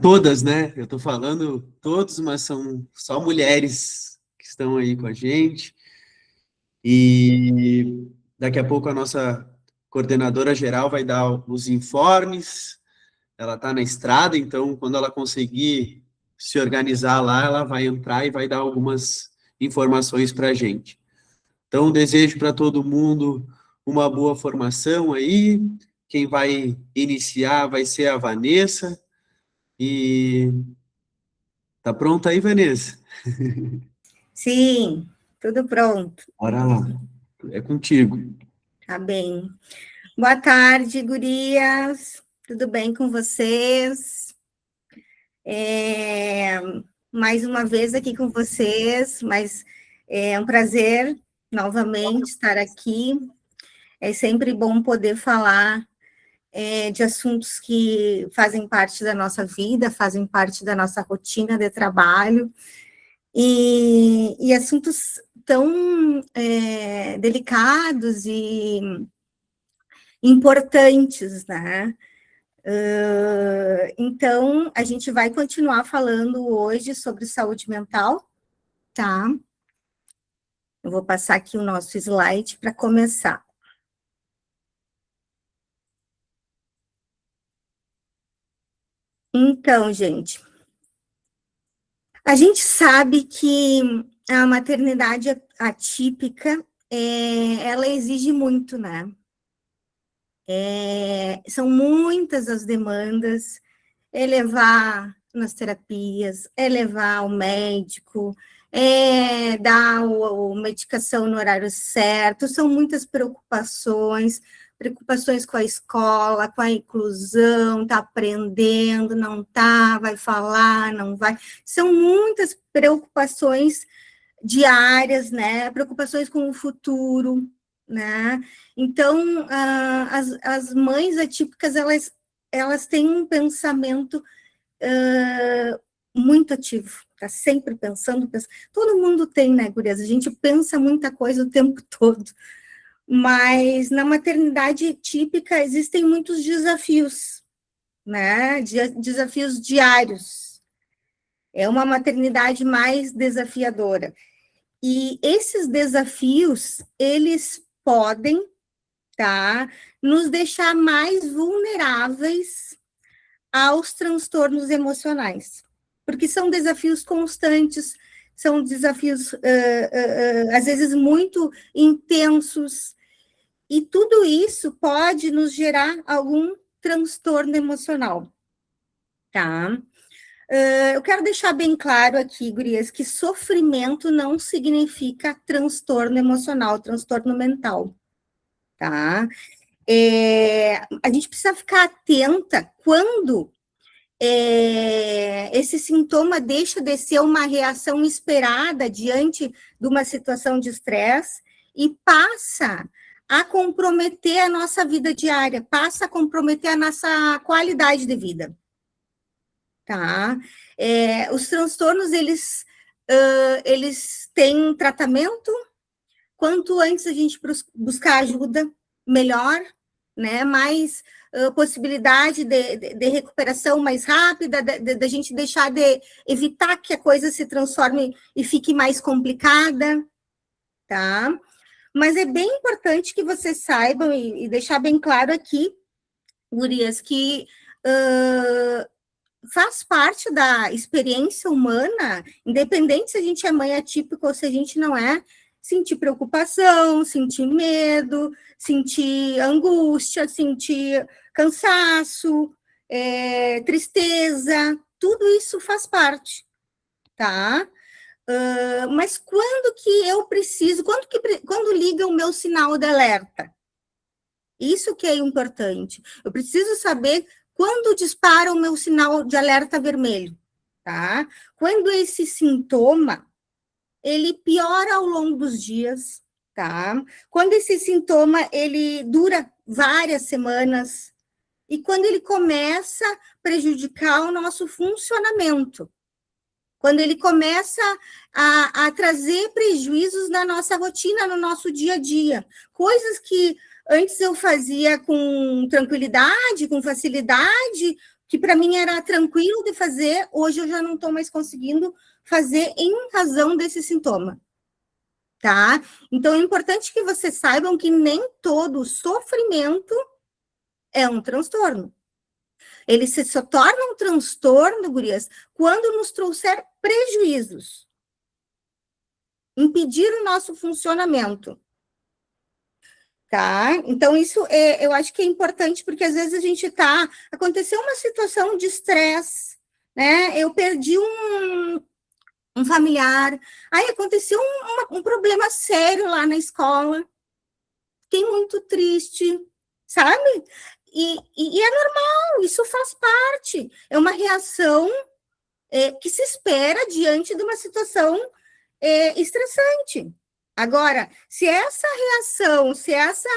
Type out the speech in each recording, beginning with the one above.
Todas, né? Eu estou falando todos, mas são só mulheres que estão aí com a gente. E daqui a pouco a nossa coordenadora geral vai dar os informes. Ela está na estrada, então quando ela conseguir se organizar lá, ela vai entrar e vai dar algumas informações para a gente. Então, desejo para todo mundo uma boa formação aí. Quem vai iniciar vai ser a Vanessa. E tá pronta aí, Vanessa? Sim, tudo pronto. Bora lá. É contigo. Tá bem. Boa tarde, gurias. Tudo bem com vocês? Mais uma vez aqui com vocês, mas é um prazer novamente estar aqui. É sempre bom poder falar de assuntos que fazem parte da nossa vida, fazem parte da nossa rotina de trabalho, e assuntos tão delicados e importantes, né? Então, a gente vai continuar falando hoje sobre saúde mental, tá? Eu vou passar aqui o nosso slide para começar. Então, gente, a gente sabe que a maternidade atípica, ela exige muito, né? São muitas as demandas, levar nas terapias, levar ao médico, dar a medicação no horário certo, são muitas preocupações com a escola, com a inclusão, está aprendendo, não está, vai falar, não vai. São muitas preocupações diárias, né? Preocupações com o futuro, né? Então, as mães atípicas, elas têm um pensamento muito ativo, tá sempre pensando. Todo mundo tem, né, gurias? A gente pensa muita coisa o tempo todo, mas na maternidade típica existem muitos desafios, né? Desafios diários. É uma maternidade mais desafiadora. E esses desafios, eles podem, tá, nos deixar mais vulneráveis aos transtornos emocionais, porque são desafios constantes, são desafios, às vezes, muito intensos, e tudo isso pode nos gerar algum transtorno emocional, tá? Eu quero deixar bem claro aqui, gurias, que sofrimento não significa transtorno emocional, transtorno mental, tá? A gente precisa ficar atenta quando esse sintoma deixa de ser uma reação esperada diante de uma situação de estresse e passa a comprometer a nossa vida diária, passa a comprometer a nossa qualidade de vida, tá? Os transtornos, eles têm um tratamento. Quanto antes a gente buscar ajuda, melhor, né? Mais possibilidade de recuperação mais rápida, da gente deixar de evitar que a coisa se transforme e fique mais complicada, tá? Mas é bem importante que vocês saibam e deixar bem claro aqui, gurias, que faz parte da experiência humana, independente se a gente é mãe atípica ou se a gente não é, sentir preocupação, sentir medo, sentir angústia, sentir cansaço, tristeza, tudo isso faz parte, tá? Mas quando que eu preciso, quando liga o meu sinal de alerta? Isso que é importante. Eu preciso saber quando dispara o meu sinal de alerta vermelho, tá? Quando esse sintoma, ele piora ao longo dos dias, tá? Quando esse sintoma, ele dura várias semanas, e quando ele começa a prejudicar o nosso funcionamento, quando ele começa a trazer prejuízos na nossa rotina, no nosso dia a dia, coisas que antes eu fazia com tranquilidade, com facilidade, que para mim era tranquilo de fazer, hoje eu já não estou mais conseguindo fazer em razão desse sintoma. Tá? Então, é importante que vocês saibam que nem todo sofrimento é um transtorno. Ele só torna um transtorno, gurias, quando nos trouxer prejuízos, impedir o nosso funcionamento. Tá? Então, isso eu acho que é importante, porque às vezes a gente aconteceu uma situação de estresse, né? Eu perdi um familiar, aí aconteceu um problema sério lá na escola, fiquei muito triste, sabe? E é normal, isso faz parte, é uma reação que se espera diante de uma situação estressante. Agora, se essa reação, se essa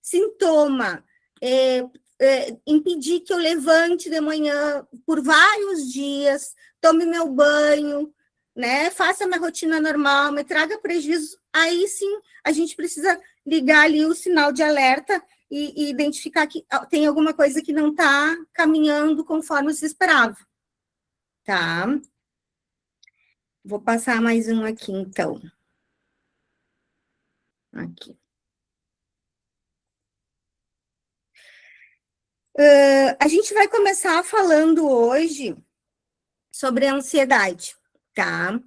sintoma impedir que eu levante de manhã por vários dias, tome meu banho, né, faça minha rotina normal, me traga prejuízo, aí sim a gente precisa ligar ali o sinal de alerta e identificar que tem alguma coisa que não está caminhando conforme se esperava. Tá? Vou passar mais um aqui, então. Aqui. A gente vai começar falando hoje sobre a ansiedade, tá?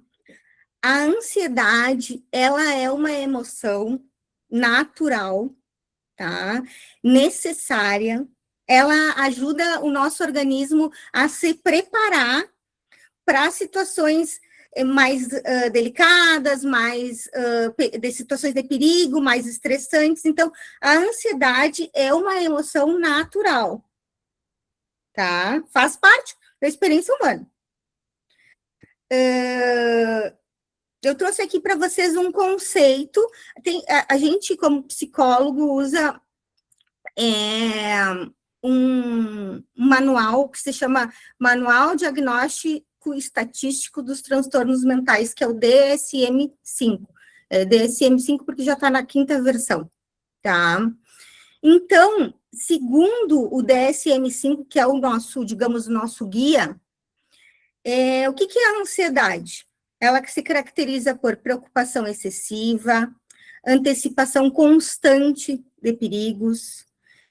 A ansiedade, ela é uma emoção natural, tá? Necessária. Ela ajuda o nosso organismo a se preparar para situações mais delicadas, mais de situações de perigo, mais estressantes. Então, a ansiedade é uma emoção natural, tá? Faz parte da experiência humana. Eu trouxe aqui para vocês um conceito. A gente, como psicólogo, usa um manual que se chama Manual Diagnóstico Estatístico dos Transtornos Mentais, que é o DSM-5. DSM-5 porque já está na 5ª versão, tá? Então, segundo o DSM-5, que é o nosso, digamos, o nosso guia, o que é a ansiedade? Ela que se caracteriza por preocupação excessiva, antecipação constante de perigos,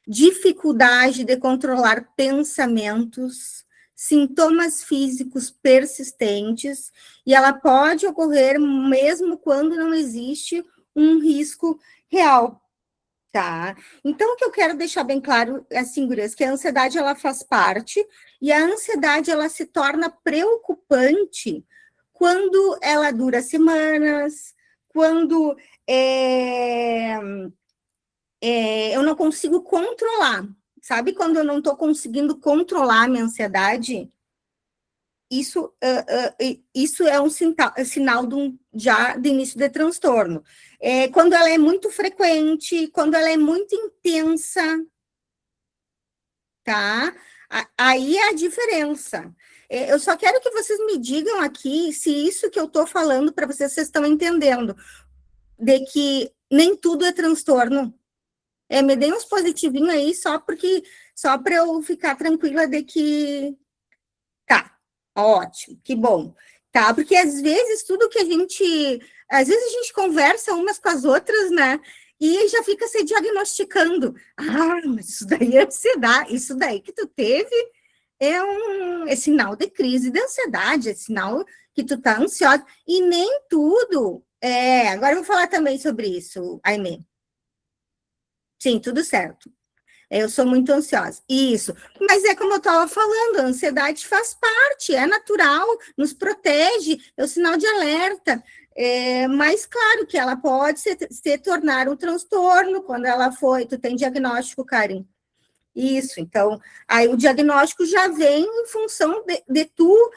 dificuldade de controlar pensamentos, sintomas físicos persistentes, e ela pode ocorrer mesmo quando não existe um risco real, tá? Então, o que eu quero deixar bem claro, assim, gurias, que a ansiedade, ela faz parte, e a ansiedade, ela se torna preocupante quando ela dura semanas, quando eu não consigo controlar. Sabe quando eu não estou conseguindo controlar a minha ansiedade? Isso é um sinal já de início de transtorno. Quando ela é muito frequente, quando ela é muito intensa, tá? Aí é a diferença. Eu só quero que vocês me digam aqui se isso que eu estou falando para vocês estão entendendo, de que nem tudo é transtorno. Me dê uns positivinhos aí, só para eu ficar tranquila de que tá, ótimo, que bom. Tá, porque às vezes às vezes a gente conversa umas com as outras, né? E já fica se diagnosticando. Mas isso daí é ansiedade, isso daí que tu teve é sinal de crise de ansiedade, é sinal que tu tá ansiosa. E nem tudo. Agora eu vou falar também sobre isso, Aimee. Sim, tudo certo. Eu sou muito ansiosa. Isso. Mas é como eu estava falando, a ansiedade faz parte, é natural, nos protege, é o sinal de alerta. Mas claro que ela pode se tornar um transtorno quando ela foi. Tu tem diagnóstico, Karen? Isso. Então, aí o diagnóstico já vem em função de tu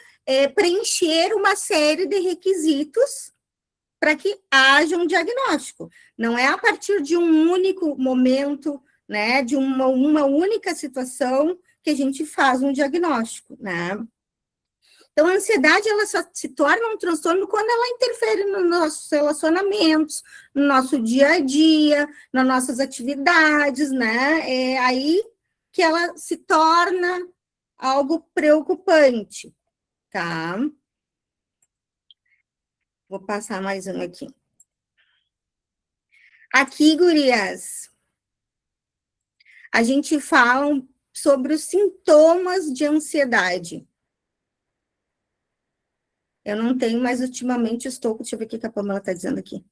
preencher uma série de requisitos para que haja um diagnóstico. Não é a partir de um único momento, né, de uma única situação que a gente faz um diagnóstico, né? Então, a ansiedade, ela só se torna um transtorno quando ela interfere nos nossos relacionamentos, no nosso dia a dia, nas nossas atividades, né? É aí que ela se torna algo preocupante, tá? Vou passar mais um aqui. Aqui, gurias, a gente fala sobre os sintomas de ansiedade. Eu não tenho, mas ultimamente estou... Deixa eu ver o que a Pamela está dizendo aqui.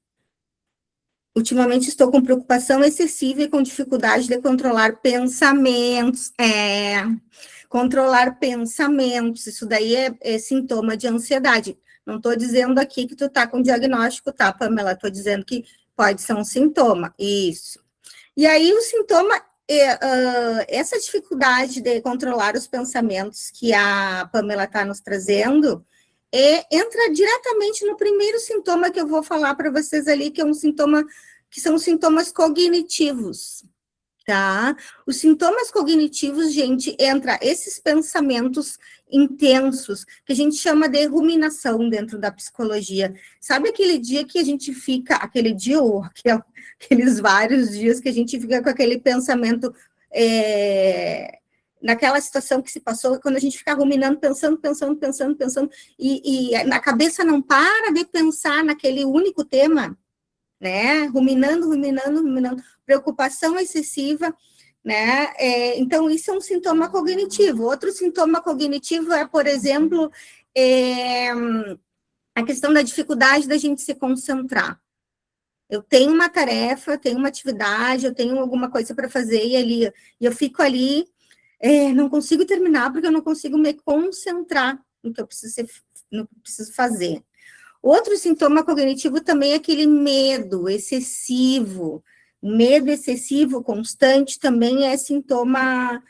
Ultimamente estou com preocupação excessiva e com dificuldade de controlar pensamentos. Controlar pensamentos, isso daí é sintoma de ansiedade. Não estou dizendo aqui que tu está com diagnóstico, tá, Pamela? Estou dizendo que pode ser um sintoma, isso. E aí o sintoma, essa dificuldade de controlar os pensamentos que a Pamela está nos trazendo, entra diretamente no primeiro sintoma que eu vou falar para vocês ali, que é um sintoma, que são sintomas cognitivos, tá? Os sintomas cognitivos, gente, entra esses pensamentos intensos, que a gente chama de ruminação dentro da psicologia. Sabe aquele dia que a gente fica, aquele dia ou aqueles vários dias que a gente fica com aquele pensamento, naquela situação que se passou, quando a gente fica ruminando, pensando, e na cabeça não para de pensar naquele único tema, né? Ruminando, preocupação excessiva, né? Então, isso é um sintoma cognitivo. Outro sintoma cognitivo é, por exemplo, a questão da dificuldade da gente se concentrar. Eu tenho uma tarefa, eu tenho uma atividade, eu tenho alguma coisa para fazer, e eu fico ali, não consigo terminar, porque eu não consigo me concentrar no que eu preciso fazer. Outro sintoma cognitivo também é aquele medo excessivo. Medo excessivo, constante, também é sintoma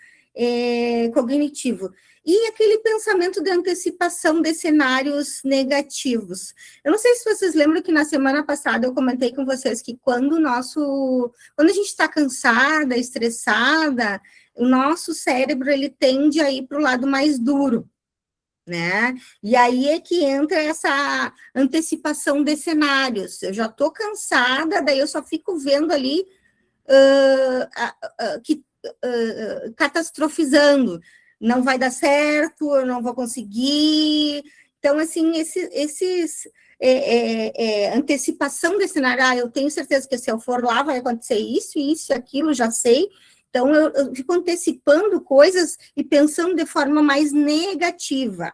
cognitivo. E aquele pensamento de antecipação de cenários negativos. Eu não sei se vocês lembram que na semana passada eu comentei com vocês que quando a gente está cansada, estressada, o nosso cérebro ele tende a ir para o lado mais duro, né? E aí é que entra essa antecipação de cenários. Eu já estou cansada, daí eu só fico vendo ali catastrofizando. Não vai dar certo, eu não vou conseguir. Então, assim, esses antecipação de cenário, eu tenho certeza que se eu for lá vai acontecer isso, aquilo, já sei. Então, eu fico antecipando coisas e pensando de forma mais negativa.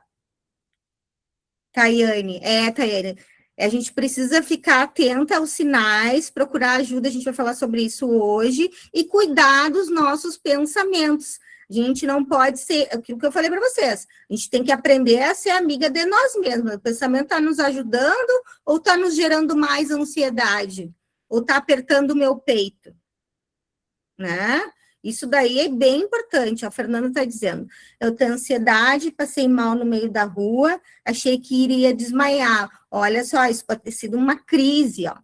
Tayane, Tayane, a gente precisa ficar atenta aos sinais, procurar ajuda, a gente vai falar sobre isso hoje, e cuidar dos nossos pensamentos. A gente não pode ser, aquilo que eu falei para vocês, a gente tem que aprender a ser amiga de nós mesmos. O pensamento está nos ajudando ou está nos gerando mais ansiedade? Ou está apertando o meu peito? Né? Isso daí é bem importante. A Fernanda está dizendo, eu tenho ansiedade, passei mal no meio da rua, achei que iria desmaiar. Olha só, isso pode ter sido uma crise, ó.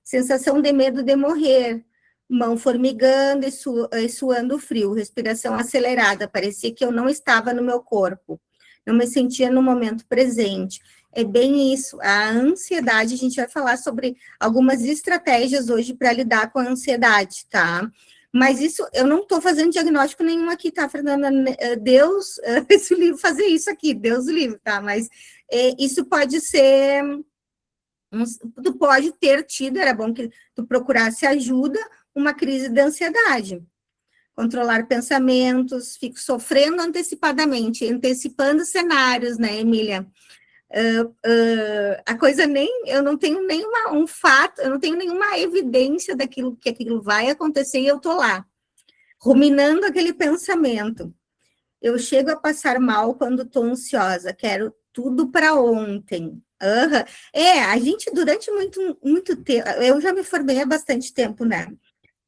Sensação de medo de morrer, mão formigando e suando frio, respiração acelerada, parecia que eu não estava no meu corpo, não me sentia no momento presente. É bem isso, a ansiedade, a gente vai falar sobre algumas estratégias hoje para lidar com a ansiedade, tá? Mas isso, eu não estou fazendo diagnóstico nenhum aqui, tá, Fernanda? Deus, esse livro fazer isso aqui, Deus o livre, tá? Mas isso pode ser, tu pode ter tido, era bom que tu procurasse ajuda, uma crise de ansiedade. Controlar pensamentos, fico sofrendo antecipadamente, antecipando cenários, né, Emília? A coisa eu não tenho nenhum fato, eu não tenho nenhuma evidência daquilo que aquilo vai acontecer e eu tô lá, ruminando aquele pensamento. Eu chego a passar mal quando estou ansiosa, quero tudo para ontem. A gente durante muito tempo, eu já me formei há bastante tempo, né?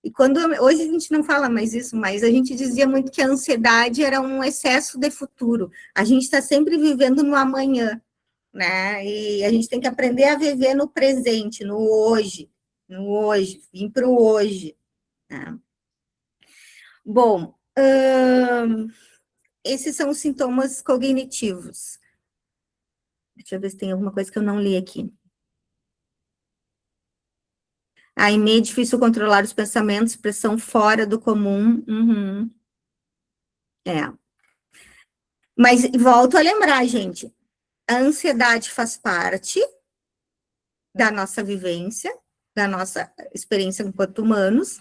E hoje a gente não fala mais isso, mas a gente dizia muito que a ansiedade era um excesso de futuro. A gente está sempre vivendo no amanhã, né? E a gente tem que aprender a viver no presente, no hoje, vir para o hoje. Né? Bom, esses são os sintomas cognitivos. Deixa eu ver se tem alguma coisa que eu não li aqui. Em meio é difícil controlar os pensamentos, pressão fora do comum. Uhum. Mas volto a lembrar, gente, a ansiedade faz parte da nossa vivência, da nossa experiência enquanto humanos,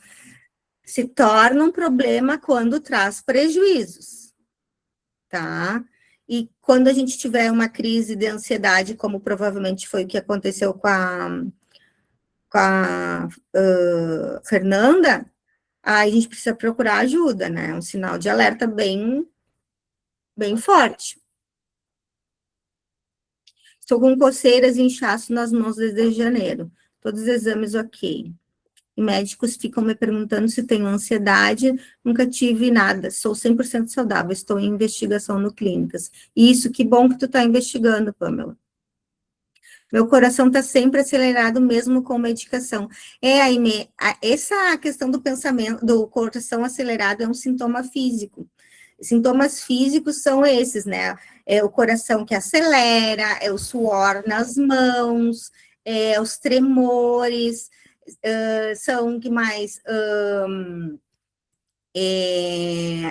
se torna um problema quando traz prejuízos, tá? E quando a gente tiver uma crise de ansiedade, como provavelmente foi o que aconteceu com a Fernanda, aí a gente precisa procurar ajuda, né? É um sinal de alerta bem forte. Estou com coceiras e inchaço nas mãos desde janeiro. Todos os exames ok. E médicos ficam me perguntando se tenho ansiedade. Nunca tive nada. Sou 100% saudável. Estou em investigação no clínicas. Isso, que bom que tu está investigando, Pamela. Meu coração está sempre acelerado, mesmo com medicação. Aimee, essa questão do pensamento, do coração acelerado é um sintoma físico. Sintomas físicos são esses, né? É o coração que acelera, é o suor nas mãos, é os tremores, são que mais?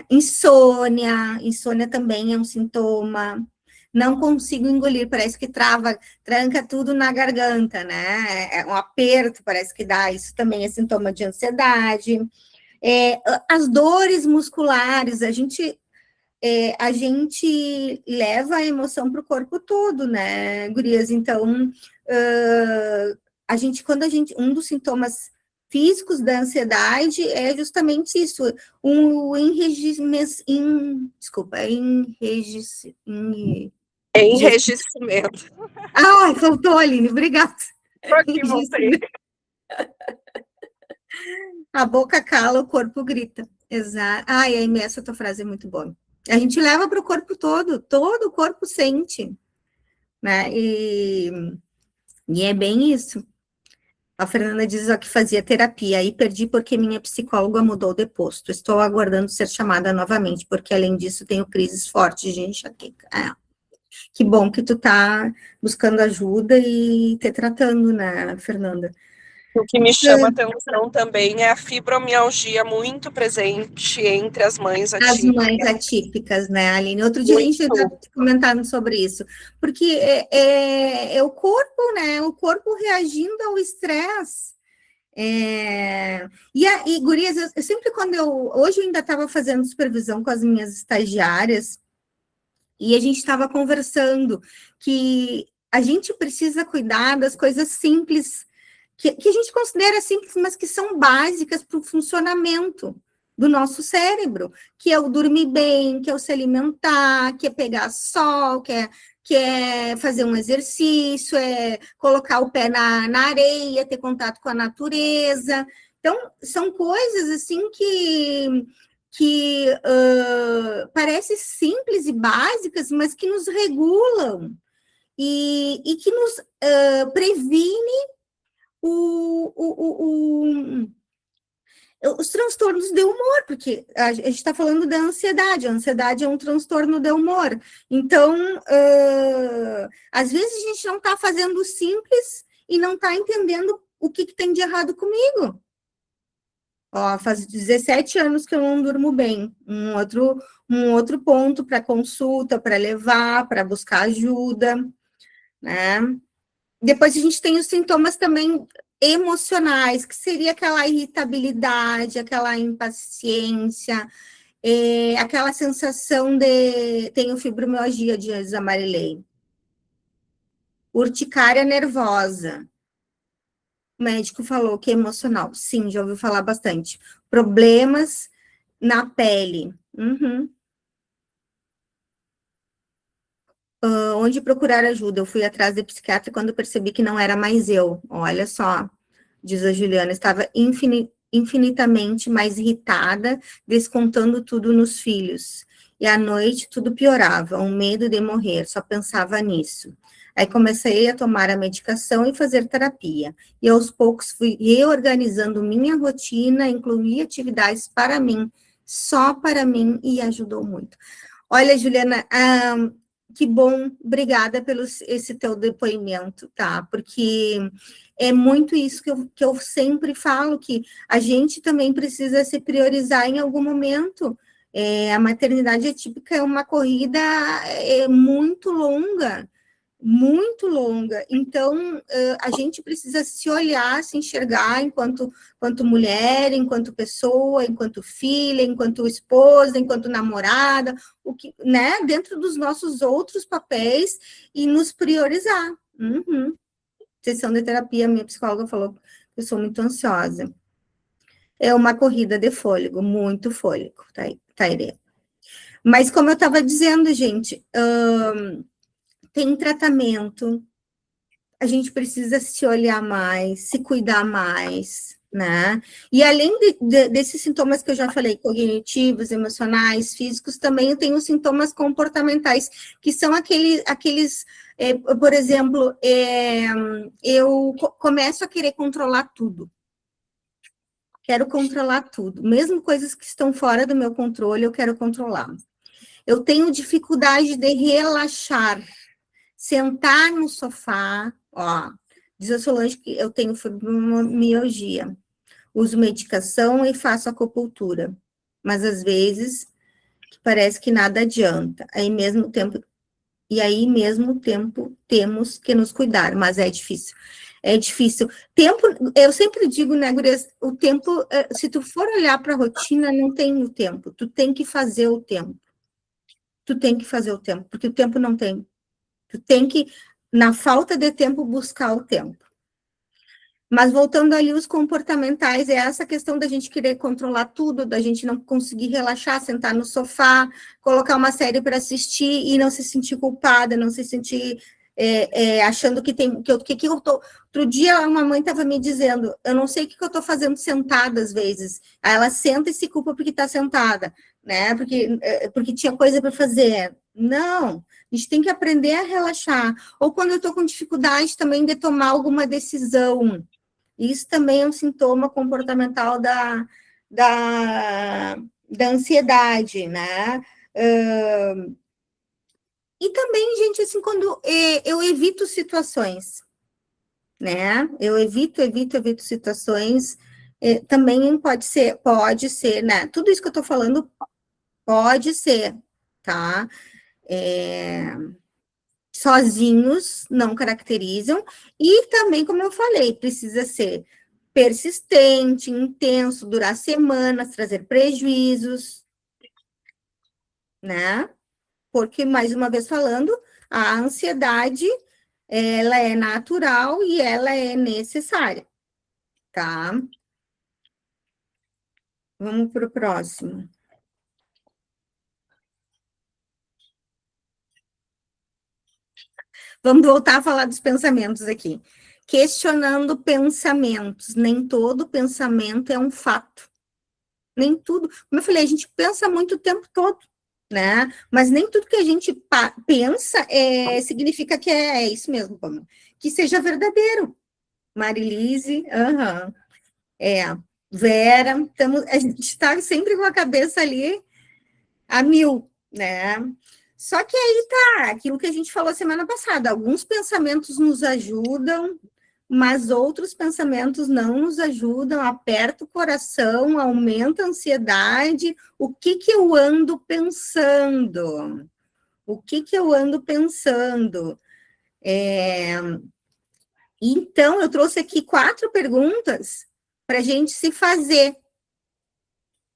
Insônia também é um sintoma. Não consigo engolir, parece que tranca tudo na garganta, né? É um aperto, parece que dá. Isso também é sintoma de ansiedade. As dores musculares, a gente leva a emoção para o corpo todo, né, gurias? Então, um dos sintomas físicos da ansiedade é justamente isso, enrijecimento. Ai, faltou, Aline, obrigada. Aqui, voltei. A boca cala, o corpo grita. Exato. Ai, Aimee, essa tua frase é muito boa. A gente leva para o corpo todo o corpo sente, né? E é bem isso. A Fernanda diz que fazia terapia, aí perdi porque minha psicóloga mudou de posto. Estou aguardando ser chamada novamente, porque além disso tenho crises fortes de enxaqueca. Que bom que tu tá buscando ajuda e te tratando, né, Fernanda? O que me chama atenção também é a fibromialgia muito presente entre as mães atípicas. As mães atípicas, né, Aline? Outro dia a gente está comentando sobre isso, porque é o corpo, né? O corpo reagindo ao estresse. E gurias, eu sempre hoje eu ainda estava fazendo supervisão com as minhas estagiárias, e a gente estava conversando que a gente precisa cuidar das coisas simples, que a gente considera simples, mas que são básicas para o funcionamento do nosso cérebro, que é o dormir bem, que é o se alimentar, que é pegar sol, que é fazer um exercício, é colocar o pé na areia, ter contato com a natureza. Então, são coisas assim que parecem simples e básicas, mas que nos regulam e que nos previne os transtornos de humor, porque a gente está falando da ansiedade, a ansiedade é um transtorno de humor. Então, às vezes a gente não está fazendo o simples e não está entendendo o que tem de errado comigo. Faz 17 anos que eu não durmo bem. Um outro ponto para consulta, para levar, para buscar ajuda, né? Depois a gente tem os sintomas também emocionais, que seria aquela irritabilidade, aquela impaciência, aquela sensação de tenho fibromialgia, diz a Marilei. Urticária nervosa. O médico falou que é emocional. Sim, já ouviu falar bastante. Problemas na pele. Onde procurar ajuda? Eu fui atrás de psiquiatra quando percebi que não era mais eu. Olha só, diz a Juliana, estava infinitamente mais irritada, descontando tudo nos filhos. E à noite tudo piorava, um medo de morrer, só pensava nisso. Aí comecei a tomar a medicação e fazer terapia. E aos poucos fui reorganizando minha rotina, incluí atividades para mim, só para mim, e ajudou muito. Olha, Juliana, que bom, obrigada pelo esse teu depoimento, tá? Porque é muito isso que eu sempre falo, que a gente também precisa se priorizar em algum momento, A maternidade atípica é uma corrida muito longa, muito longa. Então, a gente precisa se olhar, se enxergar enquanto mulher, enquanto pessoa, enquanto filha, enquanto esposa, enquanto namorada, né, dentro dos nossos outros papéis e nos priorizar. Uhum. Sessão de terapia, minha psicóloga falou que eu sou muito ansiosa. É uma corrida de fôlego, muito fôlego, Tairê. Mas como eu estava dizendo, gente, tem tratamento, a gente precisa se olhar mais, se cuidar mais, né? E além desses sintomas que eu já falei, cognitivos, emocionais, físicos, também eu tenho os sintomas comportamentais, que são aqueles por exemplo, eu começo a querer controlar tudo. Quero controlar tudo, mesmo coisas que estão fora do meu controle, eu quero controlar. Eu tenho dificuldade de relaxar, sentar no sofá, ó, diz a Solange que eu tenho fibromialgia, uso medicação e faço acupuntura, mas às vezes parece que nada adianta, aí mesmo tempo temos que nos cuidar, mas é difícil. É difícil. Tempo, eu sempre digo, né, Gurias, o tempo, se tu for olhar para a rotina, não tem o tempo, tu tem que fazer o tempo. Tu tem que fazer o tempo, porque o tempo não tem. Tu tem que, na falta de tempo, buscar o tempo. Mas voltando ali os comportamentais, é essa questão da gente querer controlar tudo, da gente não conseguir relaxar, sentar no sofá, colocar uma série para assistir e não se sentir culpada, não se sentir achando que tem... que eu tô... Outro dia, uma mãe estava me dizendo, eu não sei o que eu estou fazendo sentada às vezes. Aí ela senta e se culpa porque está sentada, né? Porque tinha coisa para fazer. Não, a gente tem que aprender a relaxar. Ou quando eu estou com dificuldade também de tomar alguma decisão. Isso também é um sintoma comportamental da ansiedade, né? E também, gente, assim, quando eu evito situações, né? Eu evito situações, também pode ser, né? Tudo isso que eu tô falando pode ser, tá? Sozinhos não caracterizam, e também, como eu falei, precisa ser persistente, intenso, durar semanas, trazer prejuízos, né? Porque, mais uma vez falando, a ansiedade, ela é natural e ela é necessária, tá? Vamos para o próximo. Vamos voltar a falar dos pensamentos aqui. Questionando pensamentos. Nem todo pensamento é um fato. Nem tudo. Como eu falei, a gente pensa muito o tempo todo, né? Mas nem tudo que a gente pensa significa que é isso mesmo, Pamela. Que seja verdadeiro. Marilise, Vera, a gente está sempre com a cabeça ali a mil, né? Só que aí tá, aquilo que a gente falou semana passada, alguns pensamentos nos ajudam, mas outros pensamentos não nos ajudam, aperta o coração, aumenta a ansiedade. O que eu ando pensando? O que eu ando pensando? Então, eu trouxe aqui 4 perguntas para a gente se fazer.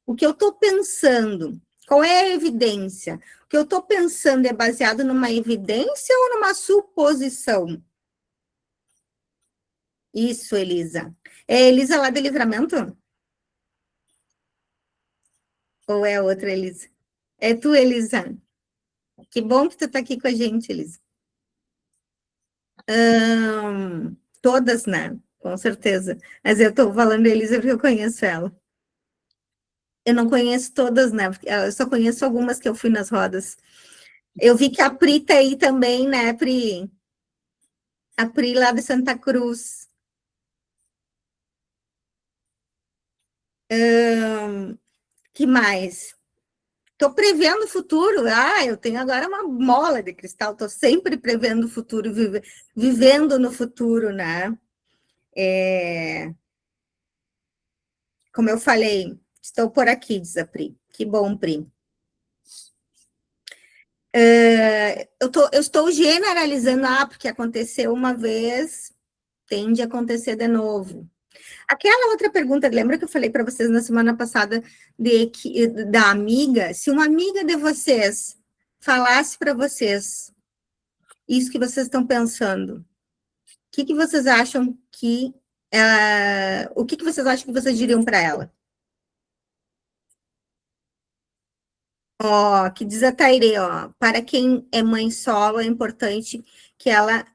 O que eu estou pensando? Qual é a evidência? O que eu estou pensando é baseado numa evidência ou numa suposição? Isso, Elisa. É Elisa lá do Livramento? Ou é outra, Elisa? É tu, Elisa. Que bom que tu está aqui com a gente, Elisa. Todas, né? Com certeza. Mas eu estou falando Elisa porque eu conheço ela. Eu não conheço todas, né? Eu só conheço algumas que eu fui nas rodas. Eu vi que a Pri tá aí também, né, Pri? A Pri lá de Santa Cruz. Que mais? Estou prevendo o futuro. Eu tenho agora uma mola de cristal. Estou sempre prevendo o futuro, vivendo no futuro, né? Como eu falei, estou por aqui, diz a Pri. Que bom, Pri. Eu estou generalizando, porque aconteceu uma vez, tende a acontecer de novo. Aquela outra pergunta, lembra que eu falei para vocês na semana passada da amiga? Se uma amiga de vocês falasse para vocês isso que vocês estão pensando, o que vocês acham que o que vocês acham que vocês diriam para ela? Ó, que diz a Tairê, ó, para quem é mãe solo, é importante que ela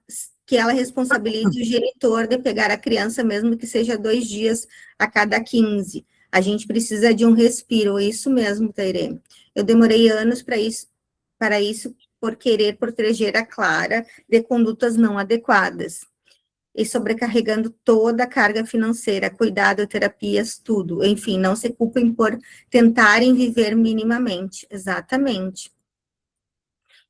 responsabilize o genitor de pegar a criança, mesmo que seja 2 dias a cada 15. A gente precisa de um respiro, isso mesmo, Tairê. Eu demorei anos para isso, por querer proteger a Clara de condutas não adequadas. E sobrecarregando toda a carga financeira, cuidado, terapias, tudo. Enfim, não se culpem por tentarem viver minimamente. Exatamente.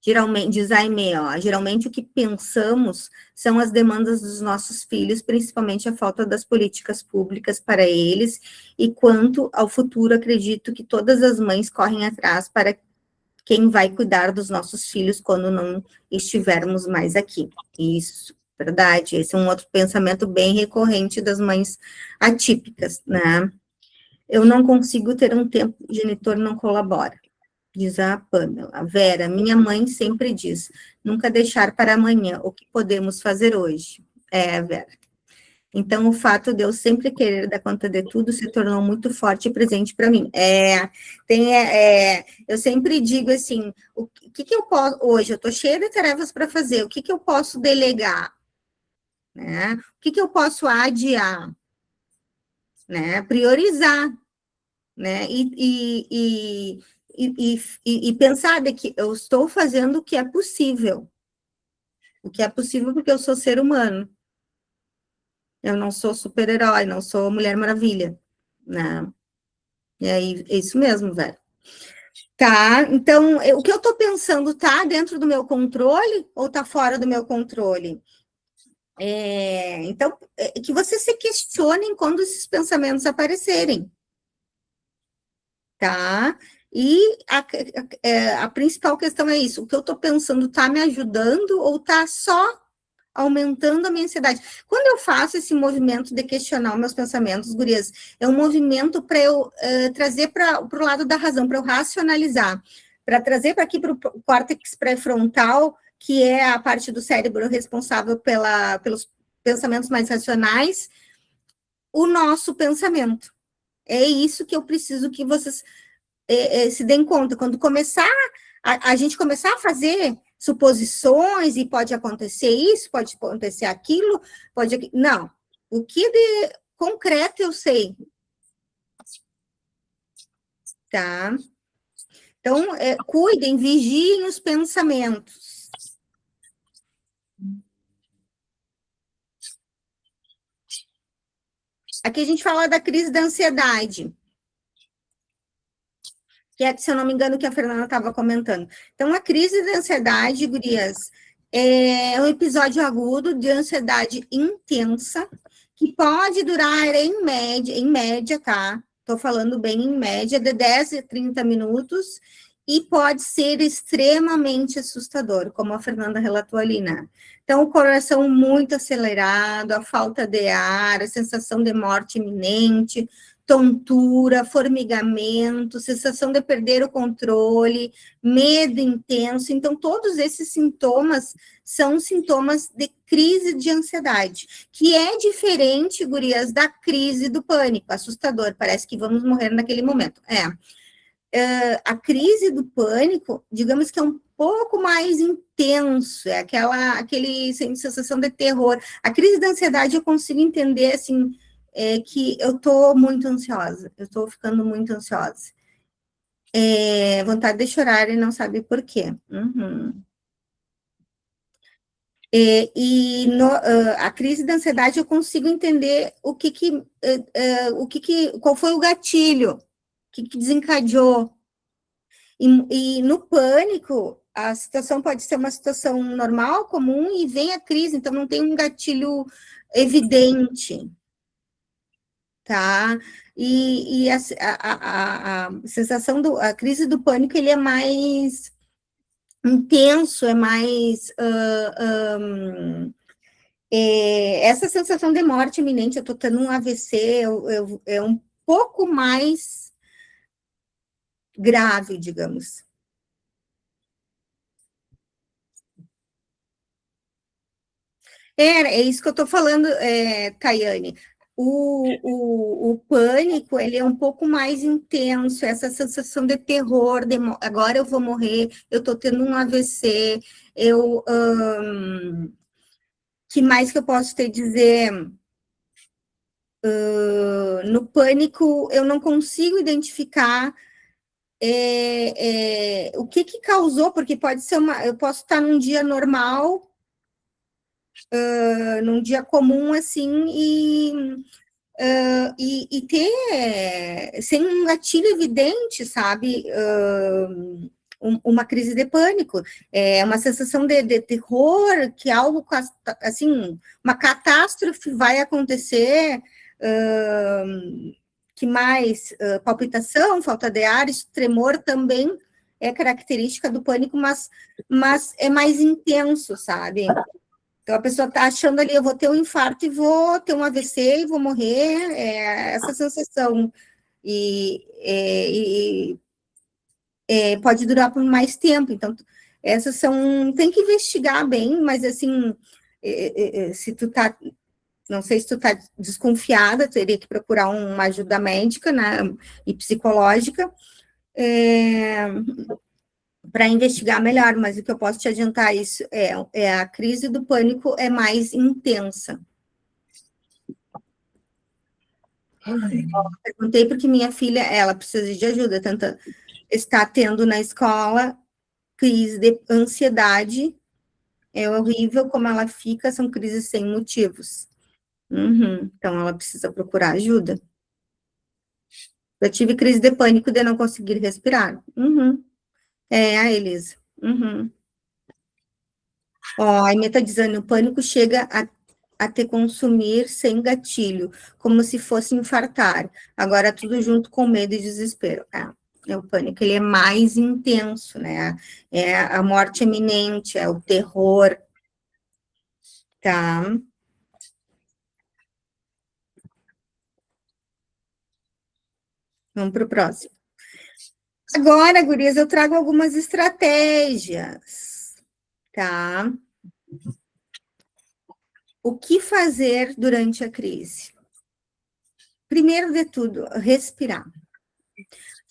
Geralmente, diz a Aimee, geralmente o que pensamos são as demandas dos nossos filhos, principalmente a falta das políticas públicas para eles, e quanto ao futuro, acredito que todas as mães correm atrás para quem vai cuidar dos nossos filhos quando não estivermos mais aqui. Isso, verdade. Esse é um outro pensamento bem recorrente das mães atípicas, né? Eu não consigo ter um tempo, o genitor não colabora, diz a Pamela. A Vera, minha mãe sempre diz, nunca deixar para amanhã o que podemos fazer hoje. Vera. Então, o fato de eu sempre querer dar conta de tudo se tornou muito forte e presente para mim. Eu sempre digo assim, o que eu posso, hoje eu estou cheia de tarefas para fazer, o que eu posso delegar? Né? O que eu posso adiar? Né? Priorizar, né? E pensar de que eu estou fazendo o que é possível. O que é possível porque eu sou ser humano. Eu não sou super-herói, não sou Mulher Maravilha, né? E aí, é isso mesmo, velho. Tá, então, o que eu tô pensando tá dentro do meu controle ou tá fora do meu controle? Então, que vocês se questionem quando esses pensamentos aparecerem, tá? E a principal questão é isso, o que eu tô pensando tá me ajudando ou tá só aumentando a minha ansiedade? Quando eu faço esse movimento de questionar os meus pensamentos, gurias, é um movimento para eu trazer para o lado da razão, para eu racionalizar, para trazer para aqui para o córtex pré-frontal, que é a parte do cérebro responsável pelos pensamentos mais racionais, o nosso pensamento. É isso que eu preciso que vocês se deem conta. Quando a gente começar a fazer suposições e pode acontecer isso, pode acontecer aquilo, não. O que de concreto eu sei, tá? Então, cuidem, vigiem os pensamentos. Aqui a gente fala da crise da ansiedade, que é, se eu não me engano, que a Fernanda estava comentando. Então, a crise da ansiedade, gurias, é um episódio agudo de ansiedade intensa, que pode durar em média, tá? Estou falando bem em média, de 10 a 30 minutos, e pode ser extremamente assustador, como a Fernanda relatou ali, né? Então, o coração muito acelerado, a falta de ar, a sensação de morte iminente, tontura, formigamento, sensação de perder o controle, medo intenso. Então, todos esses sintomas são sintomas de crise de ansiedade, que é diferente, gurias, da crise do pânico, assustador, parece que vamos morrer naquele momento. A crise do pânico, digamos que é um pouco mais intenso, é aquele sensação de terror. A crise da ansiedade eu consigo entender, assim, que eu estou muito ansiosa, eu estou ficando muito ansiosa. Vontade de chorar e não sabe por quê. Uhum. A crise da ansiedade eu consigo entender qual foi o gatilho, o que desencadeou. E no pânico, a situação pode ser uma situação normal, comum, e vem a crise, então não tem um gatilho evidente, tá? E a sensação a crise do pânico, ele é mais intenso, é mais... essa sensação de morte iminente, eu estou tendo um AVC, é um pouco mais grave, digamos. É isso que eu estou falando, Tayane. O pânico, ele é um pouco mais intenso, essa sensação de terror, agora eu vou morrer, eu estou tendo um AVC, que mais que eu posso te dizer? No pânico, eu não consigo identificar o que causou, porque pode ser eu posso estar num dia normal, num dia comum, assim, e ter, sem um gatilho evidente, sabe, uma crise de pânico, é uma sensação de terror, que algo, assim, uma catástrofe vai acontecer, que mais? Palpitação, falta de ar, tremor também é característica do pânico, mas é mais intenso, sabe? Então, a pessoa está achando ali, eu vou ter um infarto e vou ter um AVC e vou morrer, essa sensação. E pode durar por mais tempo. Então, essas são... Tem que investigar bem, mas, assim, se tu tá... Não sei se tu tá desconfiada, teria que procurar uma ajuda médica, né, e psicológica, para investigar melhor, mas o que eu posso te adiantar isso a crise do pânico é mais intensa. Perguntei porque minha filha, ela precisa de ajuda, está tendo na escola crise de ansiedade, é horrível como ela fica, são crises sem motivos. Então, ela precisa procurar ajuda. Eu tive crise de pânico de não conseguir respirar. A Elisa. Ó, a Emê tá dizendo, o pânico chega a te consumir sem gatilho, como se fosse infartar. Agora, tudo junto com medo e desespero. O pânico, ele é mais intenso, né? É a morte iminente, é o terror, tá? Vamos para o próximo. Agora, gurias, eu trago algumas estratégias, tá? O que fazer durante a crise? Primeiro de tudo, respirar.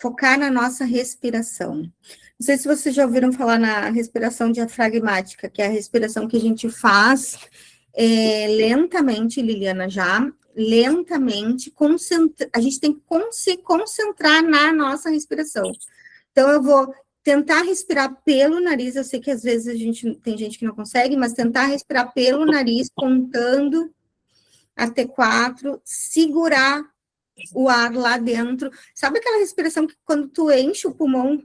Focar na nossa respiração. Não sei se vocês já ouviram falar na respiração diafragmática, que é a respiração que a gente faz lentamente, Liliana, lentamente, a gente tem que se concentrar na nossa respiração. Então, eu vou tentar respirar pelo nariz, eu sei que às vezes tem gente que não consegue, mas tentar respirar pelo nariz, contando até 4, segurar o ar lá dentro. Sabe aquela respiração que quando tu enche o pulmão,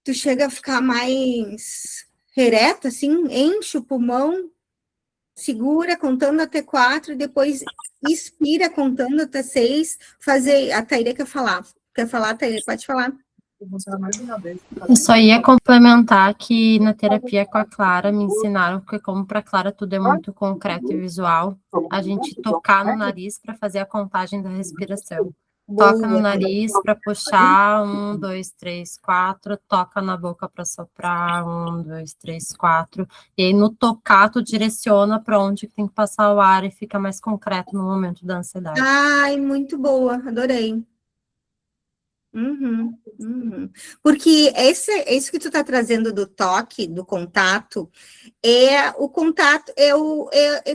tu chega a ficar mais ereta, assim, enche o pulmão, segura contando até 4, depois expira contando até 6, a Taíra quer falar. Quer falar, Taíra? Pode falar. Eu só ia complementar que na terapia com a Clara me ensinaram que, como para a Clara tudo é muito concreto e visual, a gente tocar no nariz para fazer a contagem da respiração. Toca no nariz para puxar, 1, 2, 3, 4, toca na boca para soprar, 1, 2, 3, 4, e aí no tocar tu direciona para onde tem que passar o ar e fica mais concreto no momento da ansiedade. Ai, muito boa, adorei. Porque isso que tu está trazendo do toque, do contato, o contato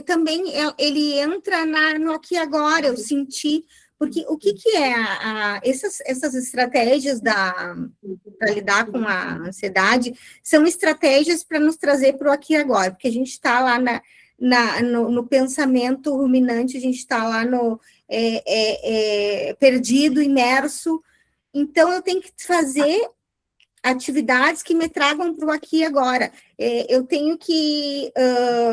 também ele entra no aqui e agora, eu senti, porque o que é essas estratégias para lidar com a ansiedade são estratégias para nos trazer para o aqui e agora, porque a gente está lá no pensamento ruminante, a gente está lá no perdido, imerso. Então, eu tenho que fazer atividades que me tragam para o aqui e agora. Eu tenho que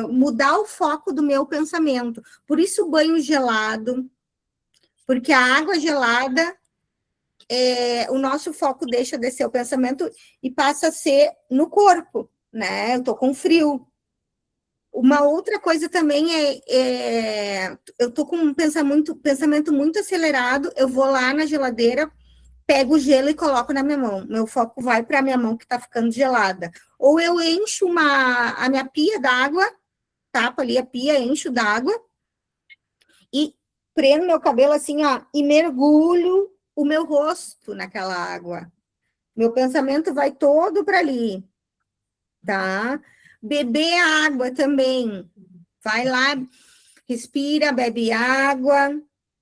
mudar o foco do meu pensamento. Por isso, o banho gelado, porque a água gelada o nosso foco deixa de ser o pensamento e passa a ser no corpo, né? Eu tô com frio. Uma outra coisa também eu tô com um pensamento muito acelerado, eu vou lá na geladeira, pego o gelo e coloco na minha mão. Meu foco vai para a minha mão que está ficando gelada. Ou eu encho a minha pia d'água, tapo ali a pia, encho d'água e prendo meu cabelo assim, ó, e mergulho o meu rosto naquela água. Meu pensamento vai todo para ali, tá? Beber água também. Vai lá, respira, bebe água,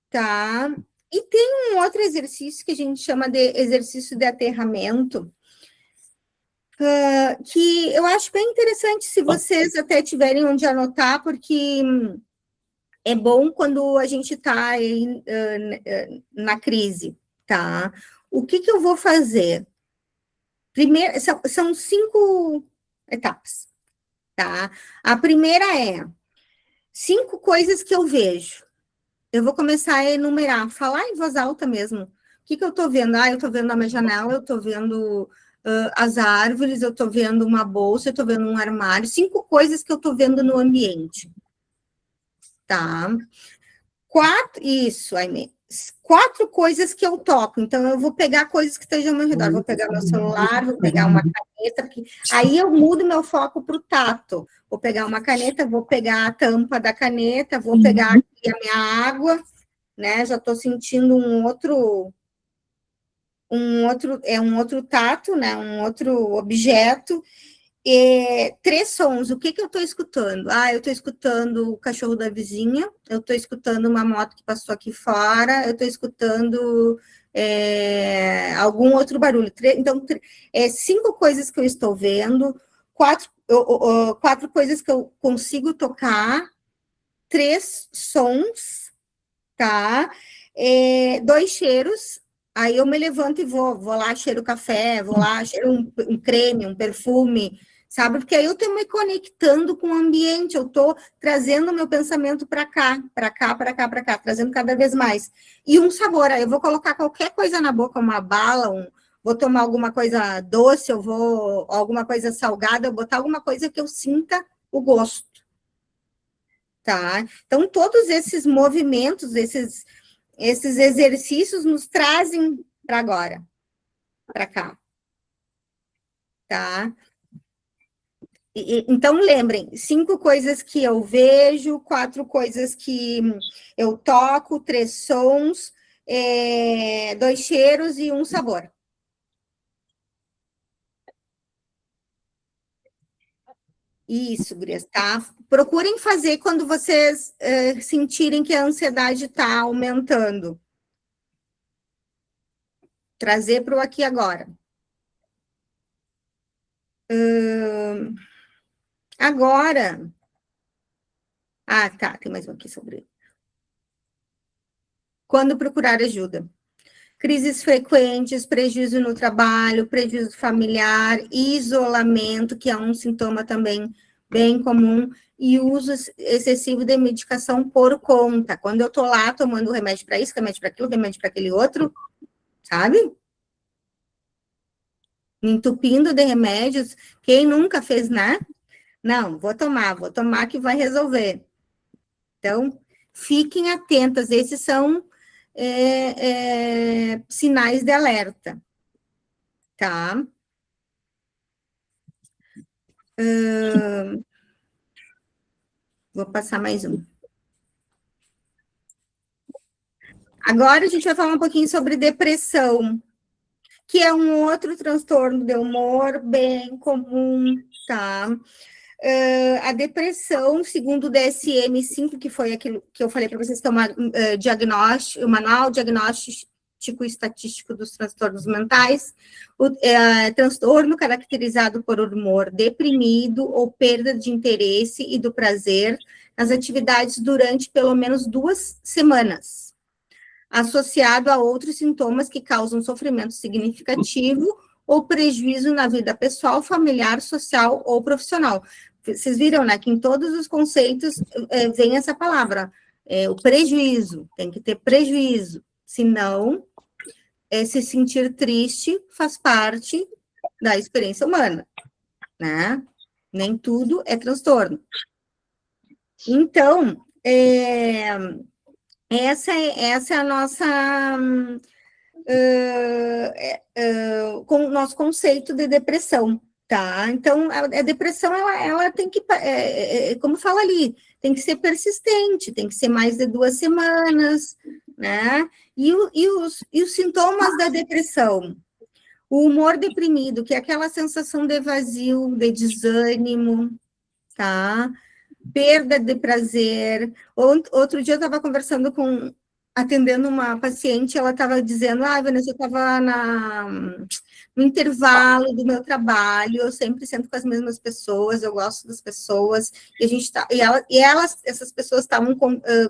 tá? E tem um outro exercício que a gente chama de exercício de aterramento, que eu acho bem interessante se vocês até tiverem onde anotar, porque é bom quando a gente está na crise, tá? O que eu vou fazer? Primeiro, são 5 etapas, tá? A primeira é 5 coisas que eu vejo. Eu vou começar a enumerar, falar em voz alta mesmo. O que eu estou vendo? Eu estou vendo a minha janela, eu estou vendo as árvores, eu estou vendo uma bolsa, eu estou vendo um armário. 5 coisas que eu estou vendo no ambiente. Tá? 4 coisas que eu toco. Então, eu vou pegar coisas que estejam ao meu redor. Vou pegar meu celular, vou pegar uma caneta. Aí eu mudo meu foco para o tato. Vou pegar uma caneta, vou pegar a tampa da caneta, vou pegar aqui a minha água, né? Já estou sentindo um outro tato, né? Um outro objeto. 3 sons, o que eu estou escutando? Eu estou escutando o cachorro da vizinha, eu estou escutando uma moto que passou aqui fora, eu estou escutando algum outro barulho. Então, 5 coisas que eu estou vendo, 4 coisas que eu consigo tocar, 3 sons, tá? 2 cheiros. Aí eu me levanto e vou lá, cheiro café, vou lá, cheiro um creme, um perfume, sabe? Porque aí eu estou me conectando com o ambiente, eu estou trazendo o meu pensamento para cá, trazendo cada vez mais. E um sabor, aí eu vou colocar qualquer coisa na boca, uma bala, vou tomar alguma coisa doce, alguma coisa salgada, eu botar alguma coisa que eu sinta o gosto, tá? Então, todos esses movimentos, esses exercícios nos trazem para agora, para cá, tá? Então, lembrem, 5 coisas que eu vejo, 4 coisas que eu toco, 3 sons, 2 cheiros e um sabor. Isso, gurias, tá? Procurem fazer quando vocês sentirem que a ansiedade está aumentando. Trazer para o aqui e agora. Agora... tá, tem mais um aqui sobre... Quando procurar ajuda. Crises frequentes, prejuízo no trabalho, prejuízo familiar, isolamento, que é um sintoma também bem comum, e uso excessivo de medicação por conta. Quando eu estou lá tomando remédio para isso, remédio para aquilo, remédio para aquele outro, sabe? Me entupindo de remédios. Quem nunca fez, né? Não, vou tomar que vai resolver. Então, fiquem atentas, esses são sinais de alerta, tá? Vou passar mais um. Agora a gente vai falar um pouquinho sobre depressão, que é um outro transtorno de humor bem comum, tá? A depressão, segundo o DSM-5, que foi aquilo que eu falei para vocês, que é o Manual Diagnóstico Estatístico dos Transtornos Mentais, transtorno caracterizado por humor deprimido ou perda de interesse e do prazer nas atividades durante pelo menos 2 semanas, associado a outros sintomas que causam sofrimento significativo ou prejuízo na vida pessoal, familiar, social ou profissional. Vocês viram, né, que em todos os conceitos vem essa palavra, o prejuízo, tem que ter prejuízo, senão se sentir triste faz parte da experiência humana, né? Nem tudo é transtorno. Então, essa é a nossa... com o nosso conceito de depressão, tá? Então, a depressão, ela tem que, como fala ali, tem que ser persistente, tem que ser mais de 2 semanas, né? E os sintomas da depressão? O humor deprimido, que é aquela sensação de vazio, de desânimo, tá? Perda de prazer. Outro dia eu estava conversando atendendo uma paciente, ela estava dizendo, Vanessa, eu estava no intervalo do meu trabalho, eu sempre sento com as mesmas pessoas, eu gosto das pessoas, e a gente essas pessoas estavam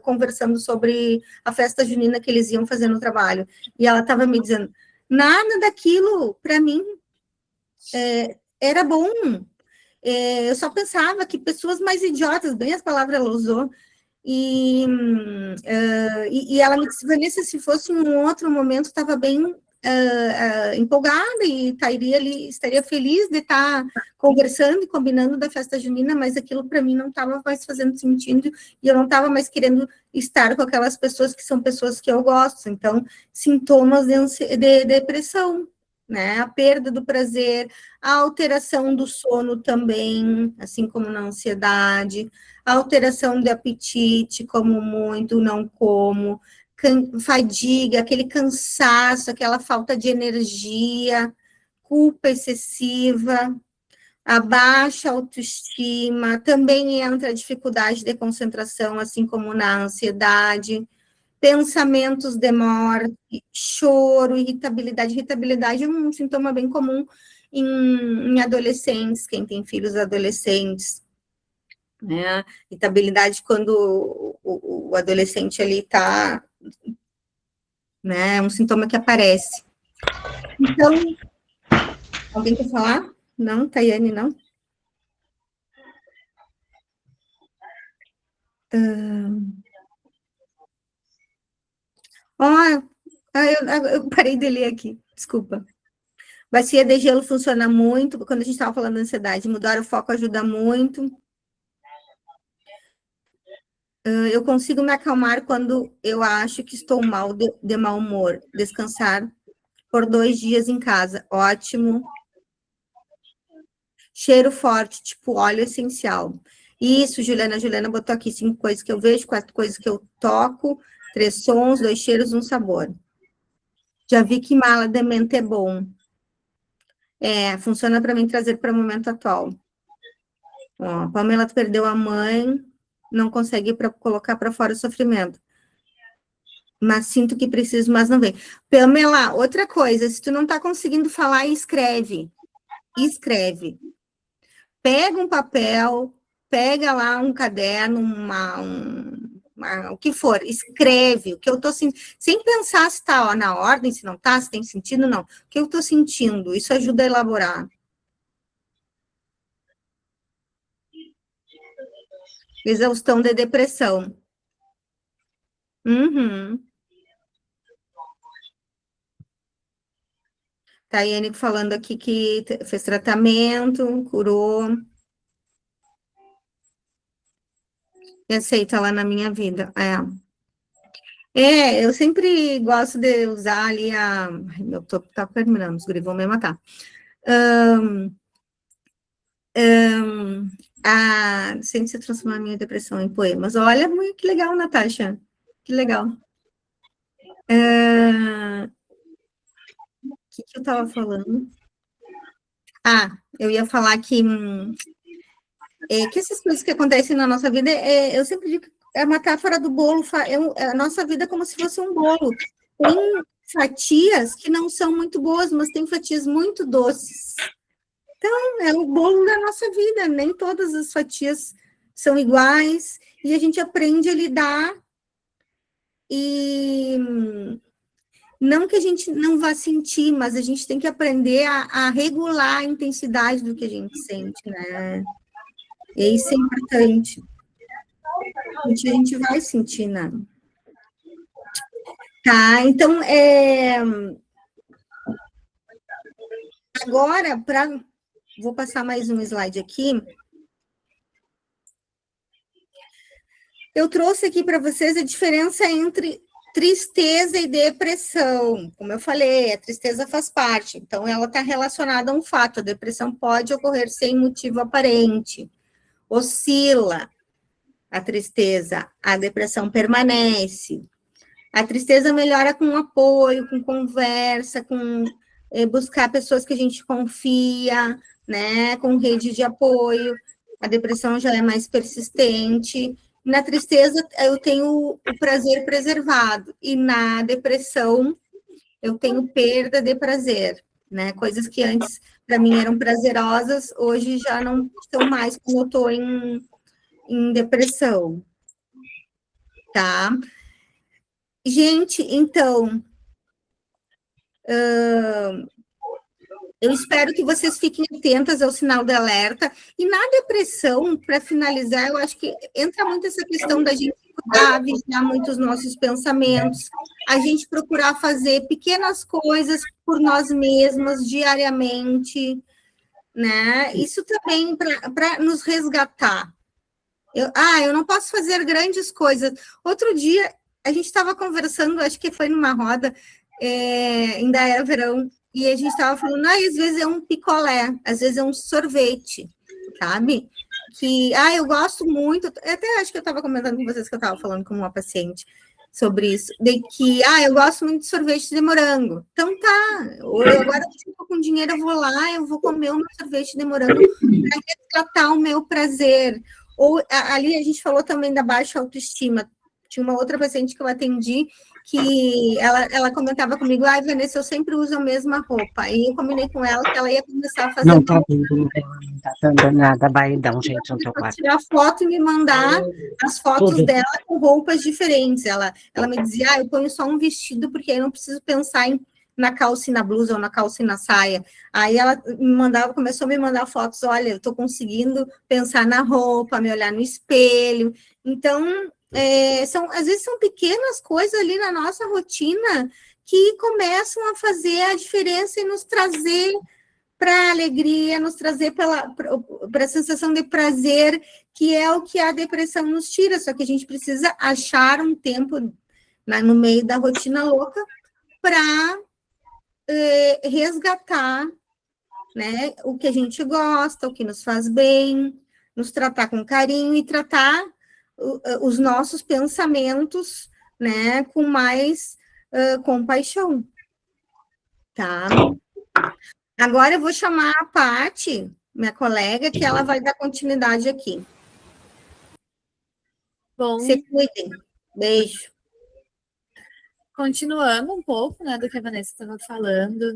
conversando sobre a festa junina que eles iam fazer no trabalho, e ela estava me dizendo, nada daquilo, para mim, era bom, eu só pensava que pessoas mais idiotas, bem as palavras ela usou, e ela me disse, Vanessa, se fosse um outro momento, estava bem empolgada e estaria feliz de estar conversando e combinando da festa junina, mas aquilo para mim não estava mais fazendo sentido e eu não estava mais querendo estar com aquelas pessoas que são pessoas que eu gosto. Então, sintomas de depressão, né? A perda do prazer, a alteração do sono também, assim como na ansiedade, a alteração do apetite, como muito, não como, fadiga, aquele cansaço, aquela falta de energia, culpa excessiva, a baixa autoestima, também entra a dificuldade de concentração, assim como na ansiedade, pensamentos de morte, choro, irritabilidade. Irritabilidade é um sintoma bem comum em adolescentes, quem tem filhos adolescentes, né? Irritabilidade quando o adolescente ali está, né? É um sintoma que aparece. Então, alguém quer falar? Não, Tayane, não? Eu parei de ler aqui, desculpa. Bacia de gelo funciona muito, quando a gente estava falando da ansiedade, mudar o foco ajuda muito. Eu consigo me acalmar quando eu acho que estou mal, de mau humor. Descansar por 2 dias em casa, ótimo. Cheiro forte, tipo óleo essencial. Isso, Juliana. Juliana botou aqui 5 coisas que eu vejo, 4 coisas que eu toco, 3 sons, 2 cheiros, 1 sabor. Já vi que mala de mente é bom. Funciona para mim trazer para o momento atual. Ó, Pamela perdeu a mãe, não consegue colocar para fora o sofrimento. Mas sinto que preciso, mas não vem. Pamela, outra coisa, se tu não está conseguindo falar, escreve. Escreve. Pega um papel, pega lá um caderno, o que for, escreve o que eu estou sentindo, sem pensar se está na ordem, se não está, se tem sentido, não. O que eu estou sentindo, isso ajuda a elaborar. Exaustão de depressão. Uhum. Tayane falando aqui que fez tratamento, curou. E aceita lá na minha vida. Eu sempre gosto de usar ali meu topo tá terminando, os guris vão me matar. Sempre se transformar a minha depressão em poemas. Olha, que legal, Natasha. Que legal. O que eu estava falando? Eu ia falar que essas coisas que acontecem na nossa vida, eu sempre digo que é a metáfora do bolo, a nossa vida é como se fosse um bolo. Tem fatias que não são muito boas, mas tem fatias muito doces. Então, é o bolo da nossa vida, nem todas as fatias são iguais, e a gente aprende a lidar, e não que a gente não vá sentir, mas a gente tem que aprender a regular a intensidade do que a gente sente, né? E isso é importante. A gente vai sentir, né? Tá, então, Agora, vou passar mais um slide aqui. Eu trouxe aqui para vocês a diferença entre tristeza e depressão. Como eu falei, a tristeza faz parte, então ela está relacionada a um fato. A depressão pode ocorrer sem motivo aparente, oscila a tristeza, a depressão permanece. A tristeza melhora com apoio, com conversa, com buscar pessoas que a gente confia, né, com rede de apoio. A depressão já é mais persistente. Na tristeza, eu tenho o prazer preservado, e na depressão, eu tenho perda de prazer, né? Coisas que antes, para mim, eram prazerosas, hoje já não estão mais quando eu estou em depressão, tá? Gente, então, eu espero que vocês fiquem atentas ao sinal de alerta. E na depressão, para finalizar, eu acho que entra muito essa questão da gente cuidar, vigiar muito os nossos pensamentos, a gente procurar fazer pequenas coisas por nós mesmas, diariamente, né? Isso também para nos resgatar. Eu não posso fazer grandes coisas. Outro dia, a gente estava conversando, acho que foi numa roda, ainda era verão, e a gente estava falando, às vezes é um picolé, às vezes é um sorvete, sabe? Que, eu gosto muito, até acho que eu estava comentando com vocês que eu estava falando com uma paciente sobre isso, de que, eu gosto muito de sorvete de morango. Então tá, agora que eu estou com dinheiro, eu vou lá, eu vou comer um sorvete de morango para resgatar o meu prazer. Ou ali a gente falou também da baixa autoestima. Tinha uma outra paciente que eu atendi que ela comentava comigo, Vanessa, eu sempre uso a mesma roupa. E eu combinei com ela que ela ia começar a fazer... Não tá dando nada, vai dar um jeito no teu quarto. Tirar foto e me mandar as fotos dela com roupas diferentes. Ela me dizia, eu ponho só um vestido, porque aí eu não preciso pensar na calça e na blusa, ou na calça e na saia. Aí ela começou a me mandar fotos, olha, eu estou conseguindo pensar na roupa, me olhar no espelho. Então... às vezes são pequenas coisas ali na nossa rotina que começam a fazer a diferença e nos trazer para a alegria, nos trazer para a sensação de prazer, que é o que a depressão nos tira, só que a gente precisa achar um tempo no meio da rotina louca para resgatar, né, o que a gente gosta, o que nos faz bem, nos tratar com carinho e tratar os nossos pensamentos, né, com mais compaixão, tá? Agora eu vou chamar a Paty, minha colega, que ela vai dar continuidade aqui. Bom, se cuidem. Beijo. Continuando um pouco, né, do que a Vanessa estava falando,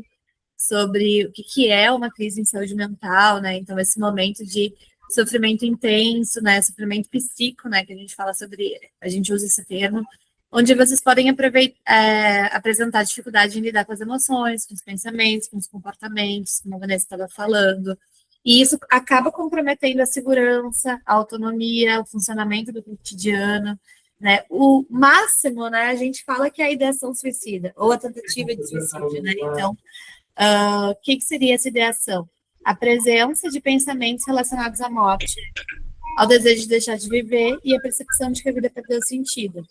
sobre o que é uma crise em saúde mental, né, então esse momento de sofrimento intenso, né, sofrimento psíquico, né, que a gente fala sobre, a gente usa esse termo, onde vocês podem apresentar dificuldade em lidar com as emoções, com os pensamentos, com os comportamentos, como a Vanessa estava falando, e isso acaba comprometendo a segurança, a autonomia, o funcionamento do cotidiano, né, o máximo, né, a gente fala que é a ideação suicida, ou a tentativa de suicídio, né, então, o que seria essa ideação? A presença de pensamentos relacionados à morte, ao desejo de deixar de viver e a percepção de que a vida perdeu sentido.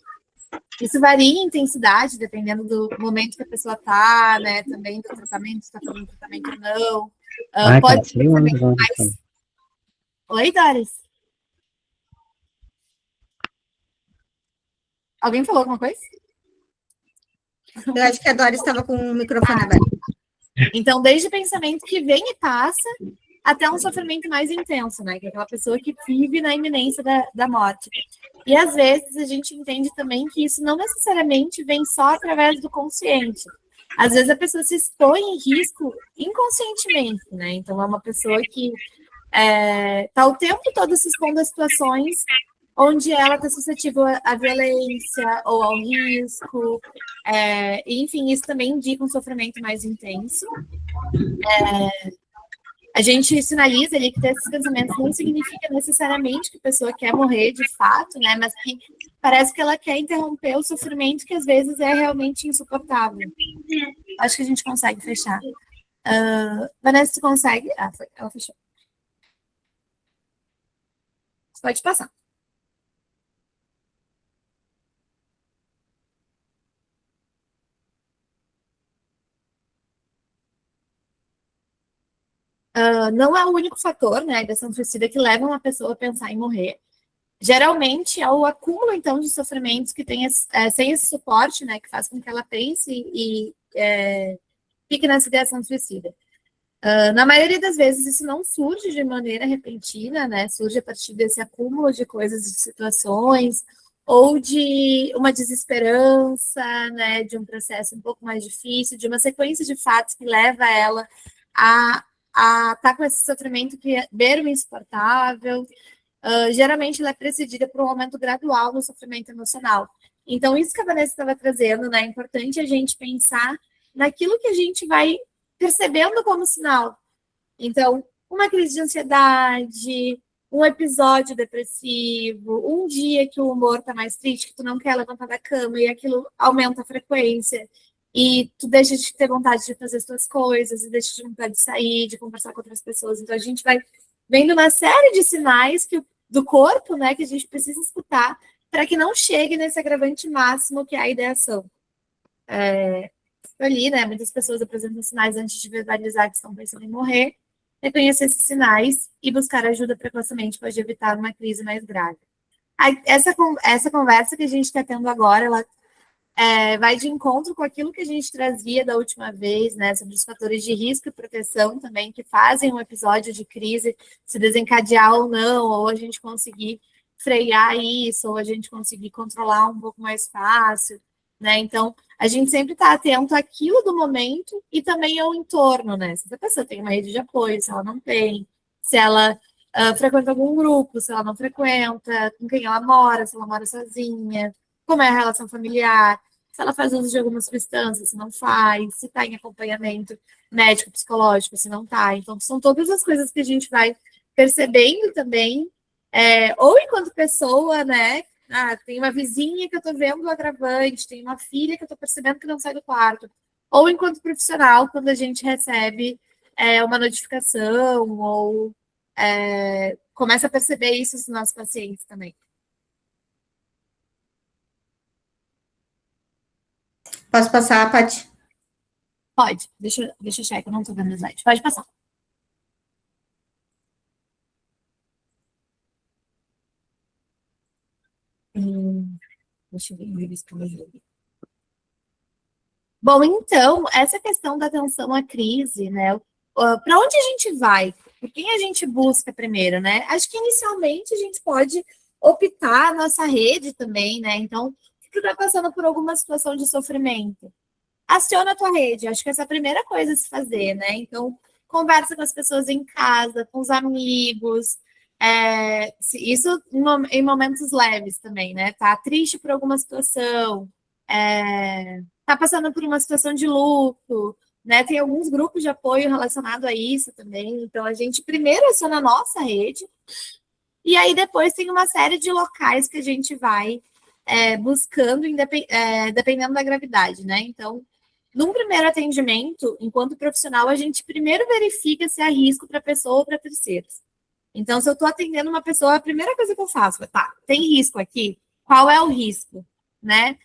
Isso varia em intensidade, dependendo do momento que a pessoa está, né, também do tratamento, se está fazendo tratamento ou não. Pode ser mais... Oi, Doris? Alguém falou alguma coisa? Eu acho que a Doris estava com o microfone aberto. Então, desde o pensamento que vem e passa, até um sofrimento mais intenso, né? Que é aquela pessoa que vive na iminência da morte. E, às vezes, a gente entende também que isso não necessariamente vem só através do consciente. Às vezes, a pessoa se expõe em risco inconscientemente, né? Então, é uma pessoa que está o tempo todo se expondo a situações onde ela está suscetível à violência ou ao risco, enfim, isso também indica um sofrimento mais intenso. A gente sinaliza ali que ter esses pensamentos não significa necessariamente que a pessoa quer morrer de fato, né, mas que parece que ela quer interromper o sofrimento que às vezes é realmente insuportável. Acho que a gente consegue fechar. Vanessa, tu consegue? Foi. Ela fechou. Você pode passar. Não é o único fator, né, da ação suicida que leva uma pessoa a pensar em morrer. Geralmente é o acúmulo, então, de sofrimentos que tem sem esse suporte, né, que faz com que ela pense e fique nessa ideação suicida. Na maioria das vezes, isso não surge de maneira repentina, né, surge a partir desse acúmulo de coisas, de situações, ou de uma desesperança, né, de um processo um pouco mais difícil, de uma sequência de fatos que leva ela a estar com esse sofrimento que é beira insuportável. Geralmente ela é precedida por um aumento gradual no sofrimento emocional. Então, isso que a Vanessa estava trazendo, né? É importante a gente pensar naquilo que a gente vai percebendo como sinal. Então, uma crise de ansiedade, um episódio depressivo, um dia que o humor está mais triste, que tu não quer levantar da cama e aquilo aumenta a frequência e tu deixa de ter vontade de fazer as tuas coisas e deixa de vontade de sair, de conversar com outras pessoas. Então, a gente vai vendo uma série de sinais do corpo, né, que a gente precisa escutar para que não chegue nesse agravante máximo que é a ideação. Ali, né, muitas pessoas apresentam sinais antes de verbalizar que estão pensando em morrer. Reconhecer esses sinais e buscar ajuda precocemente pode evitar uma crise mais grave. Essa conversa que a gente está tendo agora, ela vai de encontro com aquilo que a gente trazia da última vez, né, sobre os fatores de risco e proteção também, que fazem um episódio de crise se desencadear ou não, ou a gente conseguir frear isso, ou a gente conseguir controlar um pouco mais fácil, né, então a gente sempre está atento àquilo do momento e também ao entorno, né, se a pessoa tem uma rede de apoio, se ela não tem, se ela frequenta algum grupo, se ela não frequenta, com quem ela mora, se ela mora sozinha, como é a relação familiar, se ela faz uso de alguma substância, se não faz, se está em acompanhamento médico, psicológico, se não está. Então, são todas as coisas que a gente vai percebendo também, ou enquanto pessoa, né? Tem uma vizinha que eu estou vendo agravante, tem uma filha que eu estou percebendo que não sai do quarto. Ou enquanto profissional, quando a gente recebe uma notificação, ou começa a perceber isso nos nossos pacientes também. Posso passar, Paty? Pode. Deixa eu checar, eu não estou vendo o slide. Pode passar. Deixa eu ver isso que eu vi. Bom, então, essa questão da atenção à crise, né? Para onde a gente vai? Por quem a gente busca primeiro, né? Acho que inicialmente a gente pode optar a nossa rede também, né? Então, se tu está passando por alguma situação de sofrimento, aciona a tua rede. Acho que essa é a primeira coisa a se fazer, né? Então, conversa com as pessoas em casa, com os amigos. Isso em momentos leves também, né? Tá triste por alguma situação, tá passando por uma situação de luto, né? Tem alguns grupos de apoio relacionado a isso também. Então, a gente primeiro aciona a nossa rede, e aí depois tem uma série de locais que a gente vai buscando, dependendo da gravidade, né? Então, num primeiro atendimento, enquanto profissional, a gente primeiro verifica se há risco para a pessoa ou para terceiros. Então, se eu estou atendendo uma pessoa, a primeira coisa que eu faço é, tem risco aqui? Qual é o risco? Né?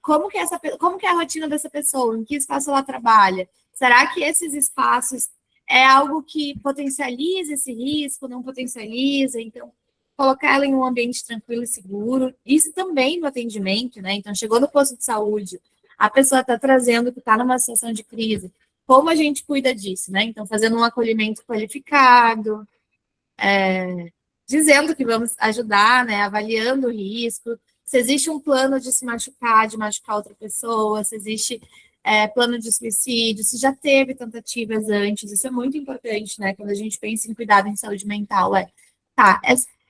Como que é a rotina dessa pessoa? Em que espaço ela trabalha? Será que esses espaços é algo que potencializa esse risco, não potencializa? Então, colocar ela em um ambiente tranquilo e seguro. Isso também no atendimento, né? Então, chegou no posto de saúde, a pessoa está trazendo que está numa situação de crise. Como a gente cuida disso, né? Então, fazendo um acolhimento qualificado, dizendo que vamos ajudar, né? Avaliando o risco, se existe um plano de se machucar, de machucar outra pessoa, se existe plano de suicídio, se já teve tentativas antes, isso é muito importante, né? Quando a gente pensa em cuidado em saúde mental,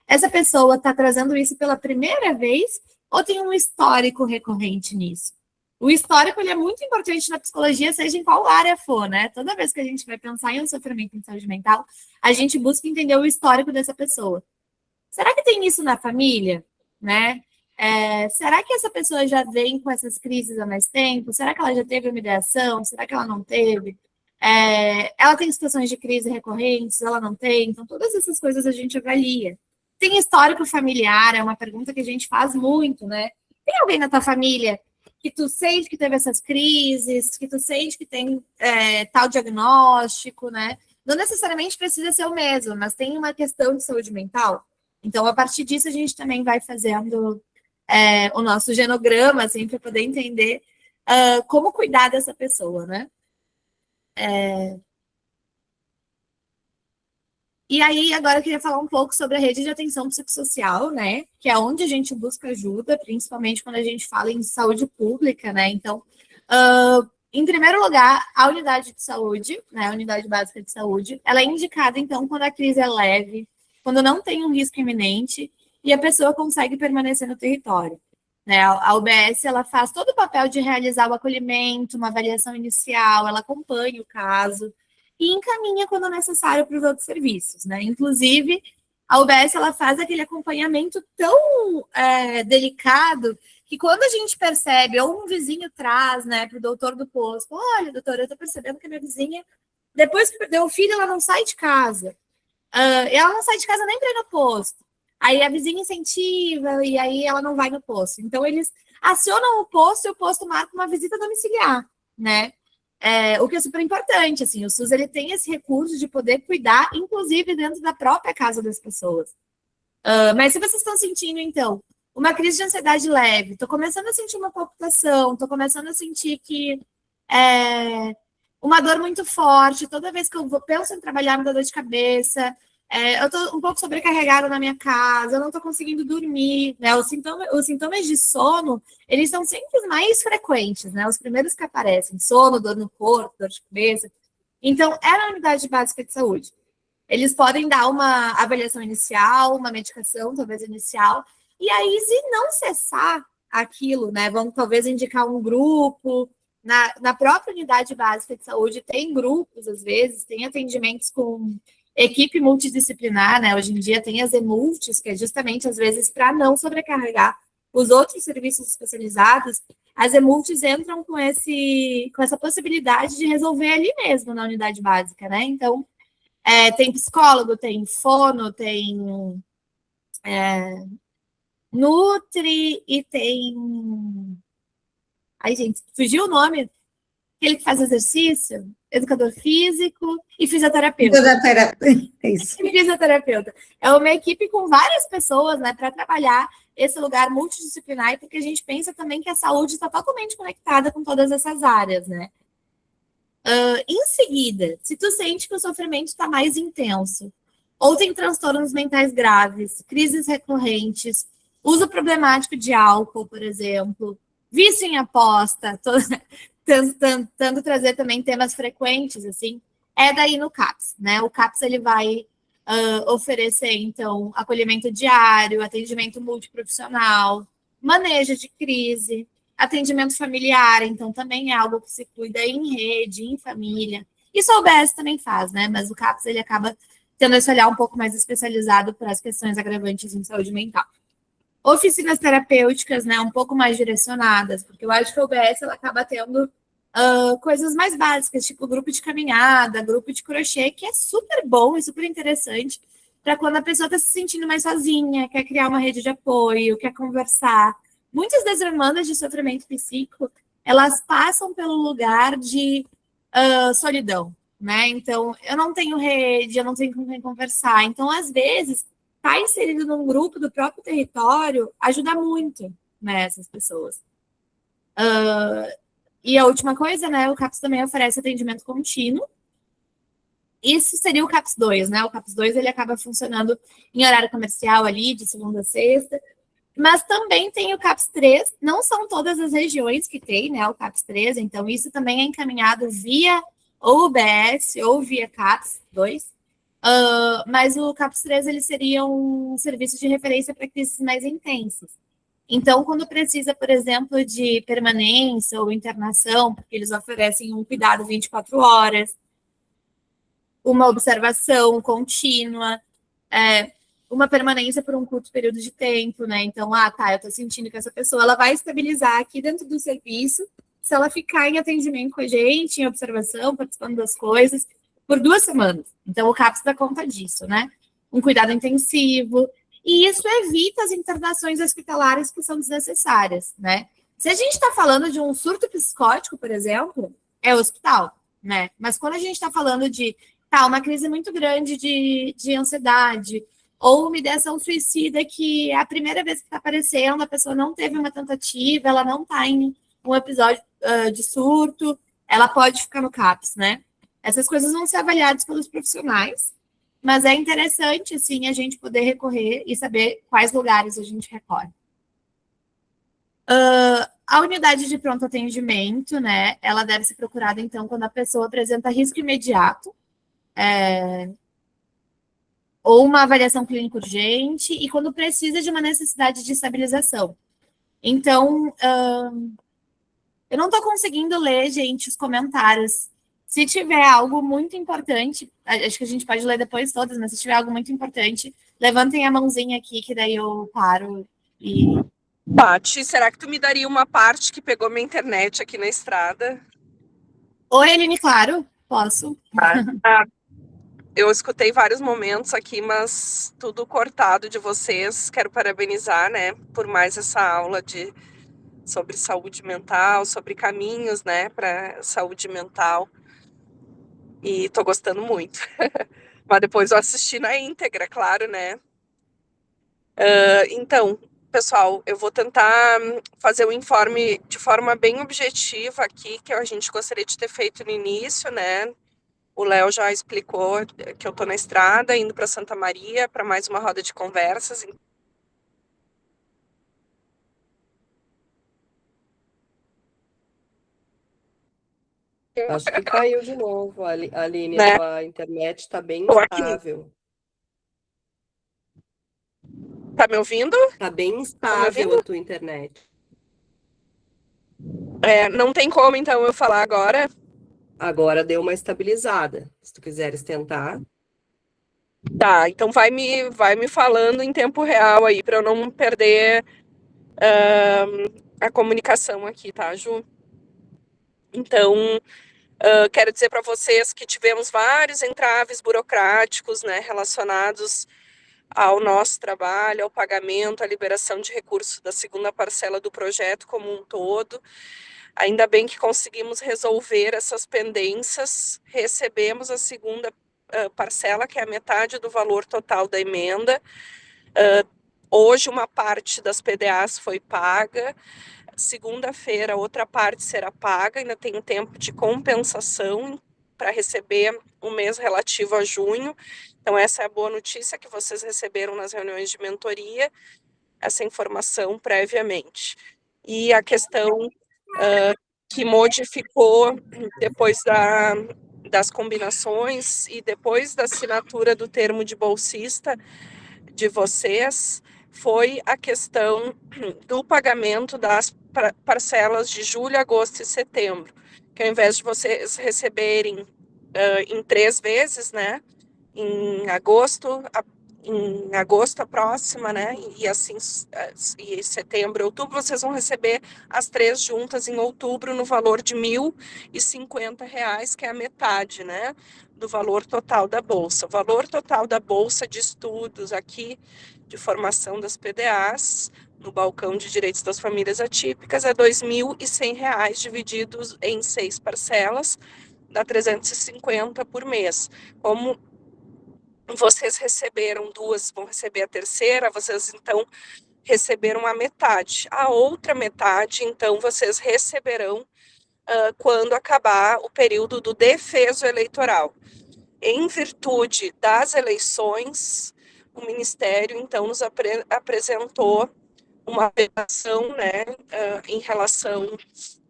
essa pessoa está trazendo isso pela primeira vez ou tem um histórico recorrente nisso? O histórico ele é muito importante na psicologia, seja em qual área for, né? Toda vez que a gente vai pensar em um sofrimento em saúde mental, a gente busca entender o histórico dessa pessoa. Será que tem isso na família, né? Será que essa pessoa já vem com essas crises há mais tempo? Será que ela já teve uma ideação? Será que ela não teve? Ela tem situações de crise recorrentes, ela não tem, então todas essas coisas a gente avalia. Tem histórico familiar, é uma pergunta que a gente faz muito, né? Tem alguém na tua família que tu sente que teve essas crises, que tu sente que tem tal diagnóstico, né? Não necessariamente precisa ser o mesmo, mas tem uma questão de saúde mental. Então, a partir disso, a gente também vai fazendo o nosso genograma, assim, para poder entender como cuidar dessa pessoa, né? E aí, agora eu queria falar um pouco sobre a rede de atenção psicossocial, né? Que é onde a gente busca ajuda, principalmente quando a gente fala em saúde pública, né? Então, em primeiro lugar, a unidade de saúde, né? A unidade básica de saúde, ela é indicada, então, quando a crise é leve, quando não tem um risco iminente e a pessoa consegue permanecer no território. Né? A UBS, ela faz todo o papel de realizar o acolhimento, uma avaliação inicial, ela acompanha o caso, e encaminha quando necessário para os outros serviços, né? Inclusive, a UBS ela faz aquele acompanhamento tão delicado que quando a gente percebe, ou um vizinho traz, né, para o doutor do posto, olha, doutor, eu estou percebendo que a minha vizinha, depois que perdeu o filho, ela não sai de casa. Ela não sai de casa nem para ir no posto. Aí a vizinha incentiva e aí ela não vai no posto. Então, eles acionam o posto e o posto marca uma visita domiciliar, né? O que é super importante, assim, o SUS ele tem esse recurso de poder cuidar, inclusive dentro da própria casa das pessoas. Mas se vocês estão sentindo, então, uma crise de ansiedade leve, estou começando a sentir uma palpitação, estou começando a sentir que uma dor muito forte, toda vez que eu penso em trabalhar me dá dor de cabeça, eu estou um pouco sobrecarregada na minha casa, eu não estou conseguindo dormir, né? Os sintomas de sono, eles são sempre os mais frequentes, né? Os primeiros que aparecem, sono, dor no corpo, dor de cabeça. Então, é na unidade básica de saúde. Eles podem dar uma avaliação inicial, uma medicação, talvez inicial, e aí, se não cessar aquilo, né? Vão talvez indicar um grupo. Na própria unidade básica de saúde, tem grupos, às vezes, tem atendimentos com equipe multidisciplinar, né? Hoje em dia tem as EMULTIs, que é justamente, às vezes, para não sobrecarregar os outros serviços especializados, as EMULTIs entram com essa possibilidade de resolver ali mesmo, na unidade básica, né? Então, tem psicólogo, tem fono, tem Nutri e tem... Ai, gente, fugiu o nome. Aquele que faz exercício, educador físico e fisioterapeuta. É isso. E fisioterapeuta. É uma equipe com várias pessoas, né, para trabalhar esse lugar multidisciplinar, porque a gente pensa também que a saúde está totalmente conectada com todas essas áreas, né? Em seguida, se tu sente que o sofrimento está mais intenso, ou tem transtornos mentais graves, crises recorrentes, uso problemático de álcool, por exemplo, vício em aposta, tentando trazer também temas frequentes, assim, daí no CAPS, né? O CAPS, ele vai oferecer, então, acolhimento diário, atendimento multiprofissional, manejo de crise, atendimento familiar, então também é algo que se cuida em rede, em família. Isso a UBS também faz, né? Mas o CAPS, ele acaba tendo esse olhar um pouco mais especializado para as questões agravantes em saúde mental. Oficinas terapêuticas, né, um pouco mais direcionadas, porque eu acho que a UBS ela acaba tendo coisas mais básicas, tipo grupo de caminhada, grupo de crochê, que é super bom e super interessante para quando a pessoa está se sentindo mais sozinha, quer criar uma rede de apoio, quer conversar. Muitas das demandas de sofrimento psíquico, elas passam pelo lugar de solidão, né? Então, eu não tenho rede, eu não tenho com quem conversar. Então, às vezes, estar inserido num grupo do próprio território ajuda muito, né, essas pessoas. E a última coisa, né, o CAPS também oferece atendimento contínuo. Isso seria o CAPS 2, né? O CAPS 2, ele acaba funcionando em horário comercial ali, de segunda a sexta. Mas também tem o CAPS 3, não são todas as regiões que tem, né, o CAPS 3, então isso também é encaminhado via ou UBS ou via CAPS 2. Mas o CAPS 3 ele seria um serviço de referência para crises mais intensas. Então, quando precisa, por exemplo, de permanência ou internação, porque eles oferecem um cuidado 24 horas, uma observação contínua, uma permanência por um curto período de tempo, né? Então, eu tô sentindo que essa pessoa ela vai estabilizar aqui dentro do serviço se ela ficar em atendimento com a gente, em observação, participando das coisas, por 2 semanas. Então, o CAPS dá conta disso, né? Um cuidado intensivo. E isso evita as internações hospitalares que são desnecessárias, né? Se a gente está falando de um surto psicótico, por exemplo, é hospital, né? Mas quando a gente está falando de uma crise muito grande de ansiedade, ou uma ideação suicida que é a primeira vez que está aparecendo, a pessoa não teve uma tentativa, ela não está em um episódio de surto, ela pode ficar no CAPS, né? Essas coisas vão ser avaliadas pelos profissionais, mas é interessante, assim, a gente poder recorrer e saber quais lugares a gente recorre. A unidade de pronto atendimento, né, ela deve ser procurada, então, quando a pessoa apresenta risco imediato, ou uma avaliação clínica urgente, e quando precisa de uma necessidade de estabilização. Então, eu não estou conseguindo ler, gente, os comentários. Se tiver algo muito importante, acho que a gente pode ler depois todas, mas se tiver algo muito importante, levantem a mãozinha aqui, que daí eu paro e... Paty, será que tu me daria uma parte que pegou minha internet aqui na estrada? Oi, Aline, claro, posso. Eu escutei vários momentos aqui, mas tudo cortado de vocês. Quero parabenizar, né, por mais essa aula sobre saúde mental, sobre caminhos, né, para saúde mental. E tô gostando muito. Mas depois eu assisti na íntegra, claro, né? Então, pessoal, eu vou tentar fazer o informe de forma bem objetiva aqui, que a gente gostaria de ter feito no início, né? O Léo já explicou que eu tô na estrada, indo para Santa Maria, para mais uma roda de conversas. Acho que caiu de novo, Aline, Né? a tua internet está bem Tô aqui. instável. Tá me ouvindo? Está bem me instável ouvindo? a tua internet. Não tem como, então, eu falar agora. Agora deu uma estabilizada. Se tu quiseres tentar. Tá, então vai me falando em tempo real aí, para eu não perder a comunicação aqui, tá, Ju? Então, quero dizer para vocês que tivemos vários entraves burocráticos, né, relacionados ao nosso trabalho, ao pagamento, à liberação de recursos da segunda parcela do projeto como um todo. Ainda bem que conseguimos resolver essas pendências, recebemos a segunda parcela, que é a metade do valor total da emenda. Hoje, uma parte das PDAs foi paga. Segunda-feira, outra parte será paga. Ainda tem um tempo de compensação para receber o mês relativo a junho. Então, essa é a boa notícia que vocês receberam nas reuniões de mentoria, essa informação previamente. E a questão que modificou depois das combinações e depois da assinatura do termo de bolsista de vocês foi a questão do pagamento das parcelas de julho, agosto e setembro, que ao invés de vocês receberem em 3 vezes, né, em agosto a próxima, né, e assim, e setembro e outubro, vocês vão receber as 3 juntas em outubro no valor de R$ 1.050, que é a metade, né, do valor total da bolsa. O valor total da bolsa de estudos aqui, de formação das PDAs, no balcão de direitos das famílias atípicas, é R$ 2.100, divididos em 6 parcelas, dá 350 por mês. Como vocês receberam 2, vão receber a terceira, vocês então receberam a metade. A outra metade, então, vocês receberão quando acabar o período do defeso eleitoral. Em virtude das eleições, o Ministério, então, nos apresentou uma apelação, né, em relação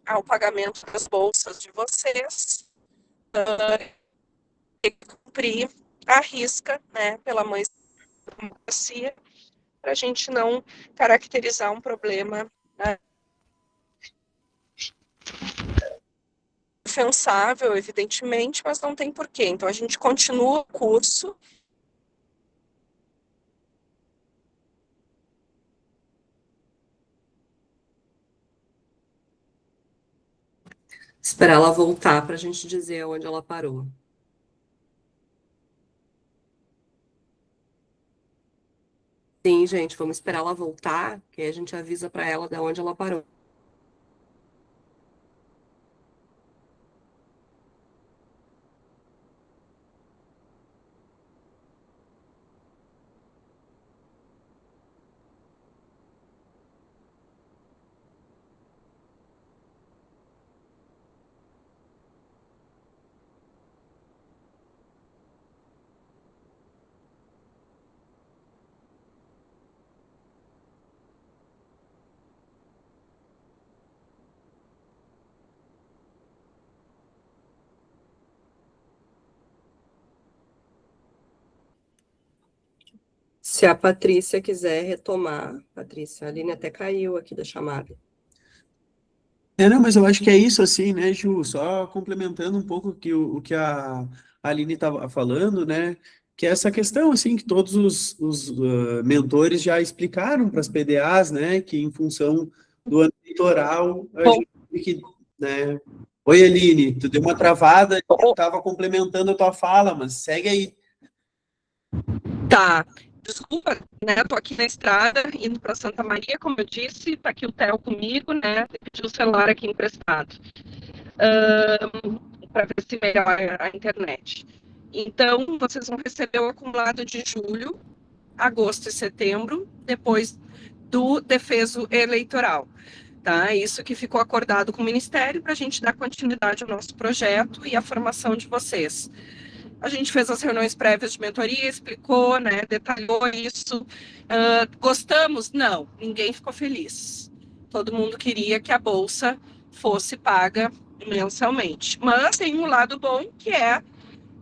ao pagamento das bolsas de vocês, e cumprir à risca, né, pela mãe da democracia, para a gente não caracterizar um problema ofensável, evidentemente, mas não tem porquê. Então, a gente continua o curso. Esperar ela voltar para a gente dizer onde ela parou. Sim, gente, vamos esperar ela voltar, que aí a gente avisa para ela de onde ela parou. Se a Patrícia quiser retomar, Patrícia, a Aline até caiu aqui da chamada. Não, mas eu acho que é isso, assim, né, Ju? Só complementando um pouco o que a Aline estava falando, né? Que é essa questão, assim, que todos os mentores já explicaram para as PDAs, né? Que em função do ano eleitoral, a gente tem que, né? Oi, Aline, tu deu uma travada, eu estava complementando a tua fala, mas segue aí. Tá. Desculpa, né? Tô aqui na estrada, indo para Santa Maria, como eu disse, tá aqui o Theo comigo, né? Pedi o celular aqui emprestado. Para ver se melhora a internet. Então, vocês vão receber o acumulado de julho, agosto e setembro, depois do defeso eleitoral. Tá? Isso que ficou acordado com o Ministério para a gente dar continuidade ao nosso projeto e à formação de vocês. A gente fez as reuniões prévias de mentoria, explicou, né, detalhou isso. Gostamos? Não, ninguém ficou feliz. Todo mundo queria que a bolsa fosse paga mensalmente. Mas tem um lado bom, que é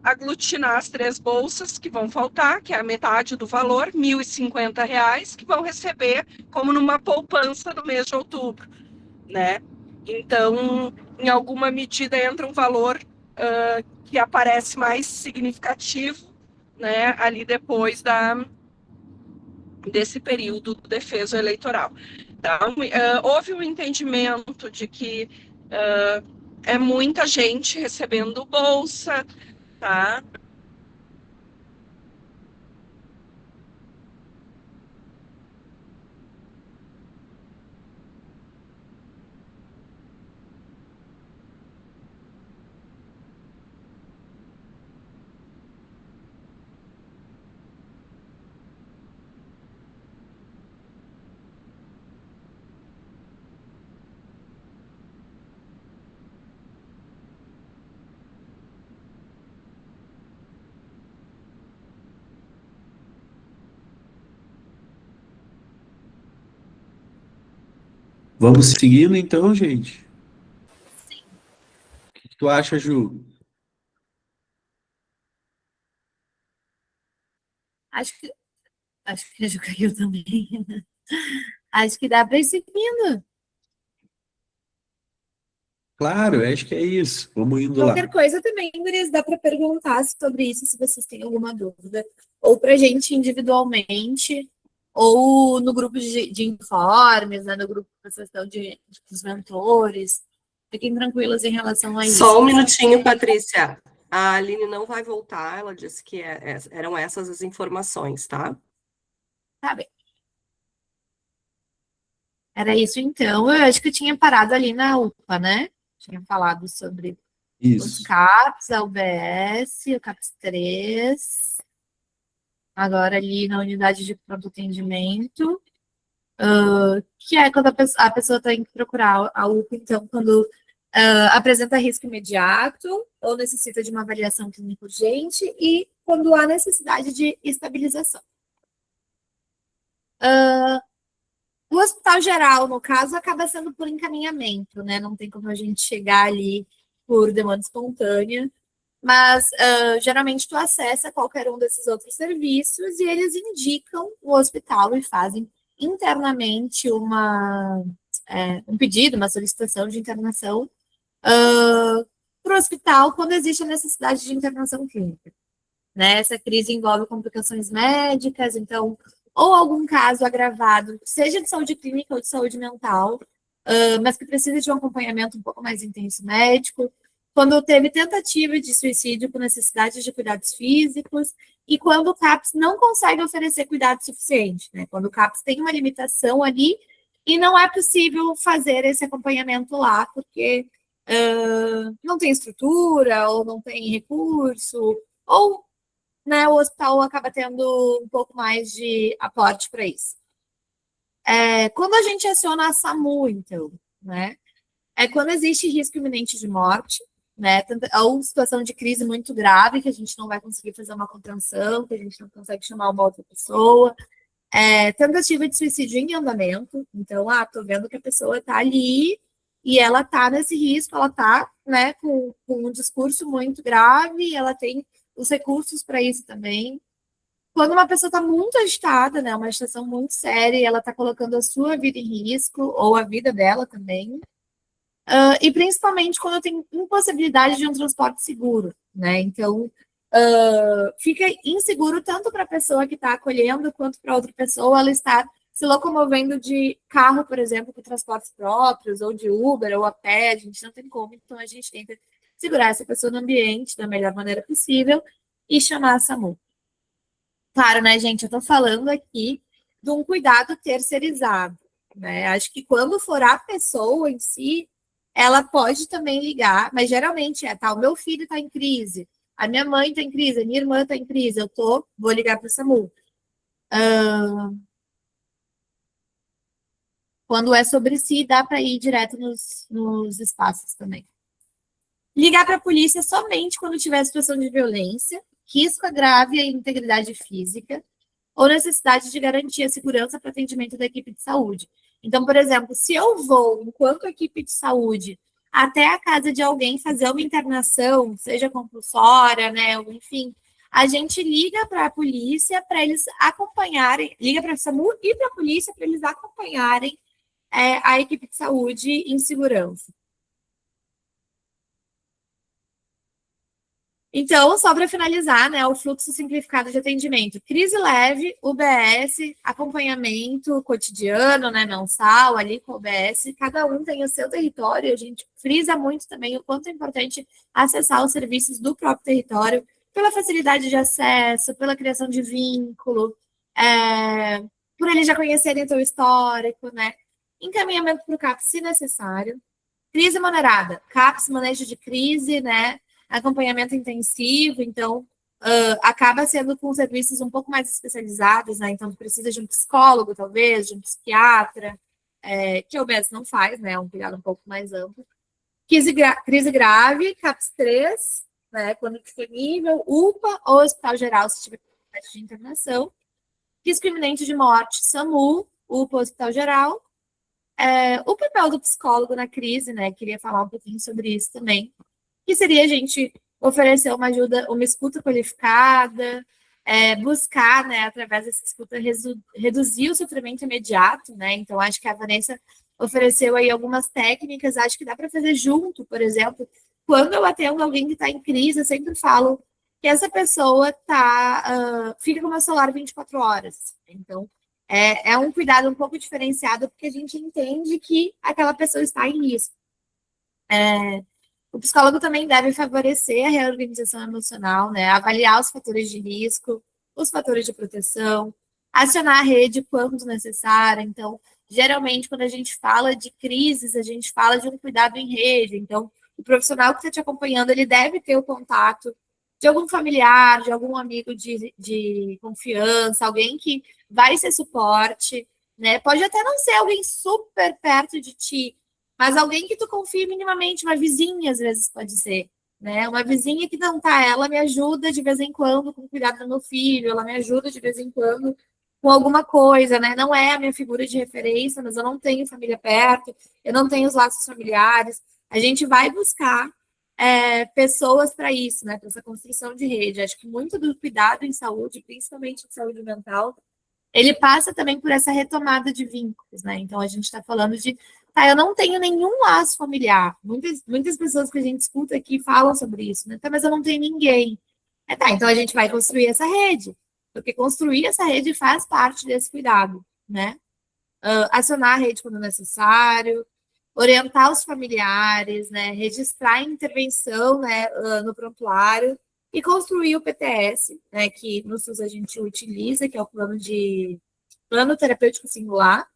aglutinar as 3 bolsas que vão faltar, que é a metade do valor, R$ 1.050, que vão receber como numa poupança no mês de outubro, né? Então, em alguma medida, entra um valor que aparece mais significativo, né, ali depois desse período do defeso eleitoral. Então, houve um entendimento de que é muita gente recebendo bolsa, tá? Vamos seguindo, então, gente? O que tu acha, Ju? Acho que a Ju caiu também. Acho que dá para ir seguindo. Claro, eu acho que é isso. Vamos indo lá. Qualquer coisa também, gurias, dá para perguntar sobre isso, se vocês têm alguma dúvida. Ou para a gente individualmente, ou no grupo de informes, né, no grupo de sessão dos mentores. Fiquem tranquilas em relação a isso. Só um minutinho, Patrícia. A Aline não vai voltar, ela disse que eram essas as informações, tá? Tá bem. Era isso, então. Eu acho que eu tinha parado ali na UPA, né? Tinha falado sobre os Isso. CAPs, a UBS, o CAPS 3. Agora ali na unidade de pronto atendimento. Que é quando a pessoa tem que procurar a UPA, então, quando apresenta risco imediato ou necessita de uma avaliação clínica urgente e quando há necessidade de estabilização. O hospital geral, no caso, acaba sendo por encaminhamento, né? Não tem como a gente chegar ali por demanda espontânea, mas geralmente tu acessa qualquer um desses outros serviços e eles indicam o hospital e fazem internamente um pedido, uma solicitação de internação para o hospital quando existe a necessidade de internação clínica. Né? Essa crise envolve complicações médicas, então, ou algum caso agravado, seja de saúde clínica ou de saúde mental, mas que precisa de um acompanhamento um pouco mais intenso médico, quando teve tentativa de suicídio com necessidade de cuidados físicos, e quando o CAPS não consegue oferecer cuidado suficiente, né? Quando o CAPS tem uma limitação ali e não é possível fazer esse acompanhamento lá, porque não tem estrutura, ou não tem recurso, ou, né, o hospital acaba tendo um pouco mais de aporte para isso. Quando a gente aciona a SAMU, então, né, é quando existe risco iminente de morte, né, ou situação de crise muito grave, que a gente não vai conseguir fazer uma contenção, que a gente não consegue chamar uma outra pessoa, tentativa de suicídio em andamento, então, tô vendo que a pessoa está ali e ela está nesse risco, ela está, né, com um discurso muito grave, ela tem os recursos para isso também. Quando uma pessoa está muito agitada, né, uma agitação muito séria, e ela está colocando a sua vida em risco, ou a vida dela também, e principalmente quando tem impossibilidade de um transporte seguro, né, então fica inseguro tanto para a pessoa que está acolhendo, quanto para outra pessoa ela estar se locomovendo de carro, por exemplo, com transportes próprios, ou de Uber, ou a pé, a gente não tem como, então a gente tenta segurar essa pessoa no ambiente da melhor maneira possível e chamar a SAMU. Claro, né, gente, eu tô falando aqui de um cuidado terceirizado, né, acho que quando for a pessoa em si, ela pode também ligar, mas geralmente o meu filho está em crise, a minha mãe está em crise, a minha irmã está em crise, vou ligar para o SAMU. Quando é sobre si, dá para ir direto nos espaços também. Ligar para a polícia somente quando tiver situação de violência, risco grave à integridade física, ou necessidade de garantir a segurança para atendimento da equipe de saúde. Então, por exemplo, se eu vou, enquanto equipe de saúde, até a casa de alguém fazer uma internação, seja compulsória, né, enfim, a gente liga para a polícia para eles acompanharem, liga para a SAMU e para a polícia para eles acompanharem a equipe de saúde em segurança. Então, só para finalizar, né, o fluxo simplificado de atendimento. Crise leve, UBS, acompanhamento cotidiano, né, mensal, ali com o UBS, cada um tem o seu território, a gente frisa muito também o quanto é importante acessar os serviços do próprio território, pela facilidade de acesso, pela criação de vínculo, por eles já conhecerem o seu histórico, né, encaminhamento para o CAPS se necessário, crise moderada, CAPS, manejo de crise, né, acompanhamento intensivo, então acaba sendo com serviços um pouco mais especializados, né? Então precisa de um psicólogo, talvez, de um psiquiatra, que o UBS não faz, né? É um cuidado um pouco mais amplo. Crise grave, CAPS 3, né? Quando disponível, UPA ou Hospital Geral, se tiver necessidade de internação. Risco iminente de morte, SAMU, UPA, Hospital Geral. O papel do psicólogo na crise, né? Queria falar um pouquinho sobre isso também, que seria a gente oferecer uma ajuda, uma escuta qualificada, buscar, né, através dessa escuta, reduzir o sofrimento imediato, né, então acho que a Vanessa ofereceu aí algumas técnicas, acho que dá para fazer junto, por exemplo, quando eu atendo alguém que está em crise, eu sempre falo que essa pessoa fica com o meu celular 24 horas, então é um cuidado um pouco diferenciado, porque a gente entende que aquela pessoa está em risco. O psicólogo também deve favorecer a reorganização emocional, né? Avaliar os fatores de risco, os fatores de proteção, acionar a rede quando necessário. Então, geralmente, quando a gente fala de crises, a gente fala de um cuidado em rede. Então, o profissional que está te acompanhando, ele deve ter o contato de algum familiar, de algum amigo de confiança, alguém que vai ser suporte, né? Pode até não ser alguém super perto de ti, mas alguém que tu confie minimamente, uma vizinha, às vezes pode ser, né? Uma vizinha que não tá, ela me ajuda de vez em quando com o cuidado do meu filho, ela me ajuda de vez em quando com alguma coisa, né? Não é a minha figura de referência, mas eu não tenho família perto, eu não tenho os laços familiares. A gente vai buscar pessoas para isso, né? Para essa construção de rede. Acho que muito do cuidado em saúde, principalmente em saúde mental, ele passa também por essa retomada de vínculos, né? Então, a gente está falando de eu não tenho nenhum laço familiar. Muitas pessoas que a gente escuta aqui falam sobre isso, né? Mas eu não tenho ninguém. Então a gente vai construir essa rede, porque construir essa rede faz parte desse cuidado, né? Acionar a rede quando necessário, orientar os familiares, né, registrar a intervenção, né, no prontuário e construir o PTS, né, que no SUS a gente utiliza, que é o plano terapêutico singular.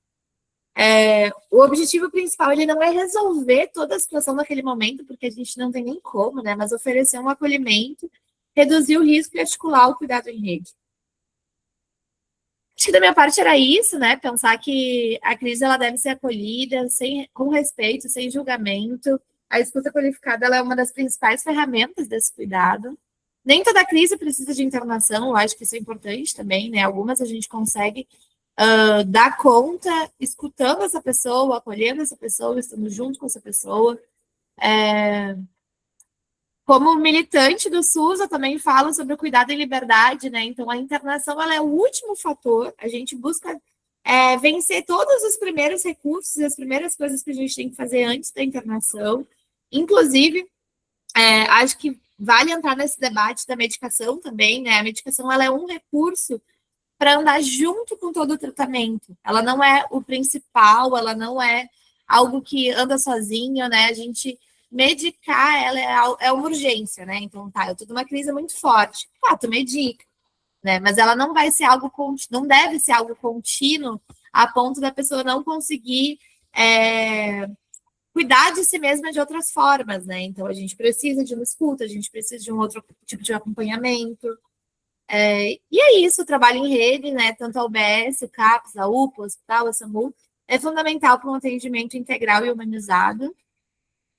O objetivo principal ele não é resolver toda a situação naquele momento, porque a gente não tem nem como, né, mas oferecer um acolhimento, reduzir o risco e articular o cuidado em rede. Acho que da minha parte era isso, né? Pensar que a crise ela deve ser acolhida com respeito, sem julgamento. A escuta qualificada ela é uma das principais ferramentas desse cuidado. Nem toda crise precisa de internação, eu acho que isso é importante também, né? Algumas a gente consegue dar conta escutando essa pessoa, acolhendo essa pessoa, estando junto com essa pessoa. Como militante do SUS, eu também falo sobre o cuidado em liberdade, né? Então, a internação ela é o último fator. A gente busca vencer todos os primeiros recursos, as primeiras coisas que a gente tem que fazer antes da internação. Inclusive, acho que vale entrar nesse debate da medicação também, né? A medicação ela é um recurso para andar junto com todo o tratamento. Ela não é o principal, ela não é algo que anda sozinho, né? A gente medicar, ela é uma urgência, né? Então, tá, eu tô numa crise muito forte. Tá, tu medica, né? Mas ela não vai ser algo não deve ser algo contínuo a ponto da pessoa não conseguir cuidar de si mesma de outras formas, né? Então, a gente precisa de uma escuta, a gente precisa de um outro tipo de acompanhamento. E é isso, o trabalho em rede, né? Tanto a UBS, o CAPS, a UPA, o hospital, a SAMU, é fundamental para um atendimento integral e humanizado.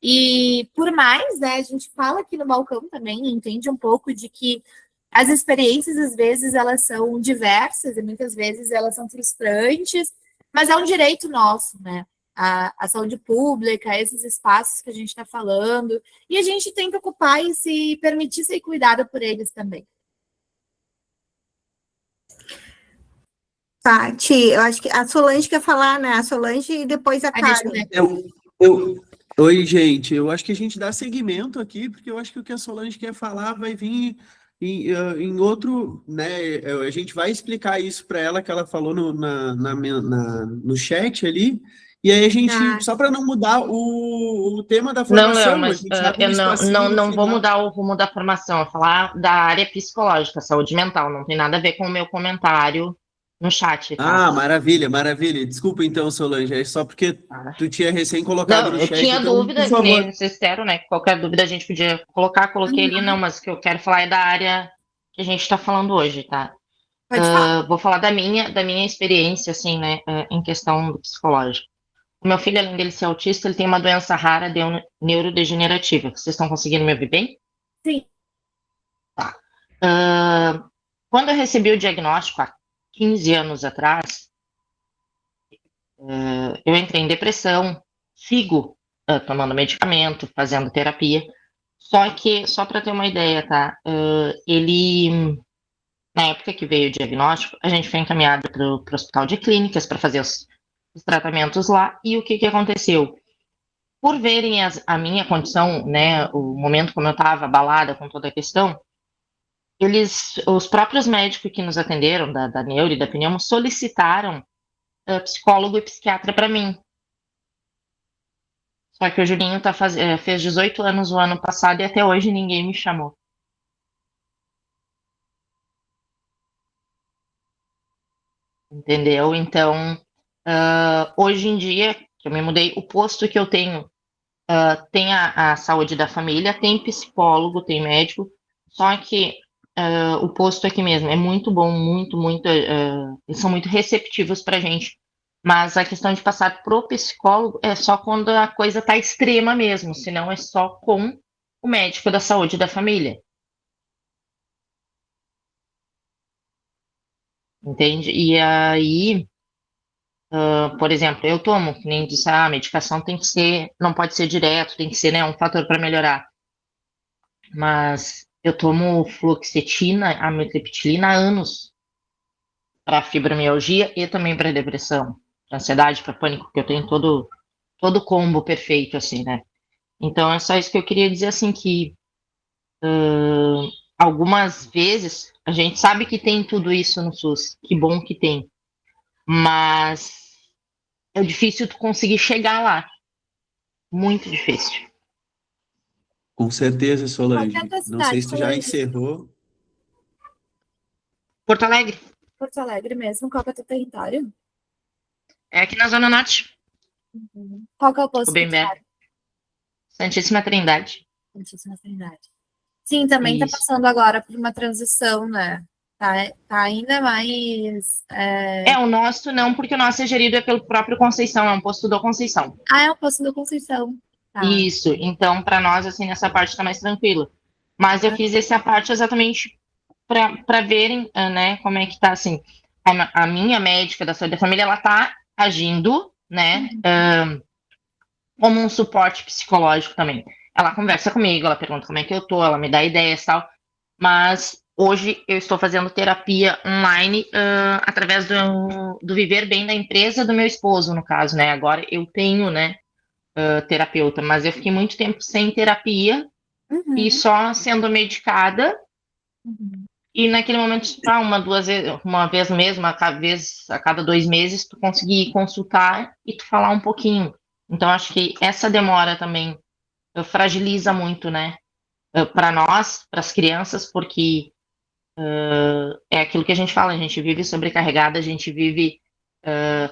E por mais, né, a gente fala aqui no balcão também, entende um pouco de que as experiências, às vezes, elas são diversas e muitas vezes elas são frustrantes, mas é um direito nosso, né? A saúde pública, esses espaços que a gente está falando, e a gente tem que ocupar e se permitir ser cuidada por eles também. Tati, eu acho que a Solange quer falar, né? A Solange e depois a Karen. Oi, gente. Eu acho que a gente dá seguimento aqui, porque eu acho que o que a Solange quer falar vai vir em outro, né? A gente vai explicar isso para ela, que ela falou no chat ali. E aí a gente, só para não mudar o tema da formação, Não, mas a gente abre eu um espacinho no não vou final. mudar o rumo da formação, eu vou falar da área psicológica, saúde mental, não tem nada a ver com o meu comentário no chat, tá? Ah, maravilha, maravilha. Desculpa então, Solange, é só porque tu tinha recém colocado Não, no eu chat, tinha então, dúvida, por que nem favor. vocês disseram, né? Qualquer dúvida a gente podia colocar, coloquei ali, não, mas o que eu quero falar é da área que a gente está falando hoje, tá? Pode falar. Vou falar da minha experiência, assim, né, em questão do psicológico. O meu filho, além dele ser autista, ele tem uma doença rara neurodegenerativa. Vocês estão conseguindo me ouvir bem? Sim. Tá. Quando eu recebi o diagnóstico, há 15 anos atrás, eu entrei em depressão, sigo tomando medicamento, fazendo terapia. Só que, só para ter uma ideia, tá? Na época que veio o diagnóstico, a gente foi encaminhado para o hospital de clínicas para fazer os tratamentos lá. E o que aconteceu? Por verem a minha condição, né, o momento como eu estava abalada com toda a questão, os próprios médicos que nos atenderam, da neuro e da pneumo, solicitaram psicólogo e psiquiatra para mim. Só que o Julinho fez 18 anos o ano passado e até hoje ninguém me chamou. Entendeu? Então, hoje em dia, que eu me mudei, o posto que eu tenho tem a saúde da família, tem psicólogo, tem médico, só que o posto aqui mesmo é muito bom, muito, eles são muito receptivos para a gente, mas a questão de passar pro psicólogo é só quando a coisa está extrema mesmo, senão é só com o médico da saúde da família. Entende? E aí, por exemplo, eu tomo, que nem disse, a medicação tem que ser, não pode ser direto, tem que ser, né, um fator para melhorar. Mas eu tomo fluoxetina, amitriptilina há anos para fibromialgia e também para depressão, para ansiedade, para pânico, porque eu tenho todo o combo perfeito, assim, né? Então é só isso que eu queria dizer, assim, que algumas vezes a gente sabe que tem tudo isso no SUS, que bom que tem, mas é difícil tu conseguir chegar lá. muito difícil. Com certeza, Solange. Qual que é a tua Não sei cidade, se tu já Solange? encerrou. Porto Alegre, Porto Alegre mesmo, qual que é o teu território? é aqui na Zona Norte, Qual que é o posto Rubem Berg, fundiário? Santíssima Trindade. Santíssima Trindade. Sim, também está Isso. passando agora por uma transição, né? Tá ainda mais. O nosso não, porque o nosso é gerido pelo próprio Conceição, é um posto do Conceição. Ah, é o posto da Conceição. Tá. Isso, então para nós, assim, nessa parte está mais tranquilo. Mas eu fiz essa parte exatamente para verem, né, como é que tá, assim, a minha médica da saúde da família, ela tá agindo, né, como um suporte psicológico também. Ela conversa comigo, ela pergunta como é que eu tô, ela me dá ideias e tal, mas hoje eu estou fazendo terapia online através do Viver Bem da empresa do meu esposo, no caso, né, agora eu tenho, né, terapeuta, mas eu fiquei muito tempo sem terapia e só sendo medicada. E naquele momento, uma vez no mês, a cada 2 meses, tu conseguir consultar e tu falar um pouquinho. Então, acho que essa demora também fragiliza muito, né? Para nós, para as crianças, porque é aquilo que a gente fala, a gente vive sobrecarregada, a gente vive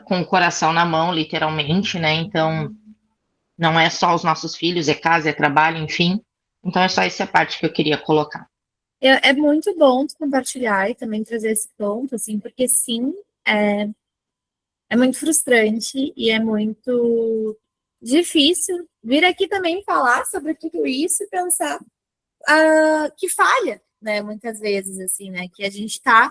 com o coração na mão, literalmente, né? Então, não é só os nossos filhos, é casa, é trabalho, enfim. Então, é só essa parte que eu queria colocar. É muito bom tu compartilhar e também trazer esse ponto, assim, porque sim, é muito frustrante e é muito difícil vir aqui também falar sobre tudo isso e pensar que falha, né, muitas vezes, assim, né, que a gente está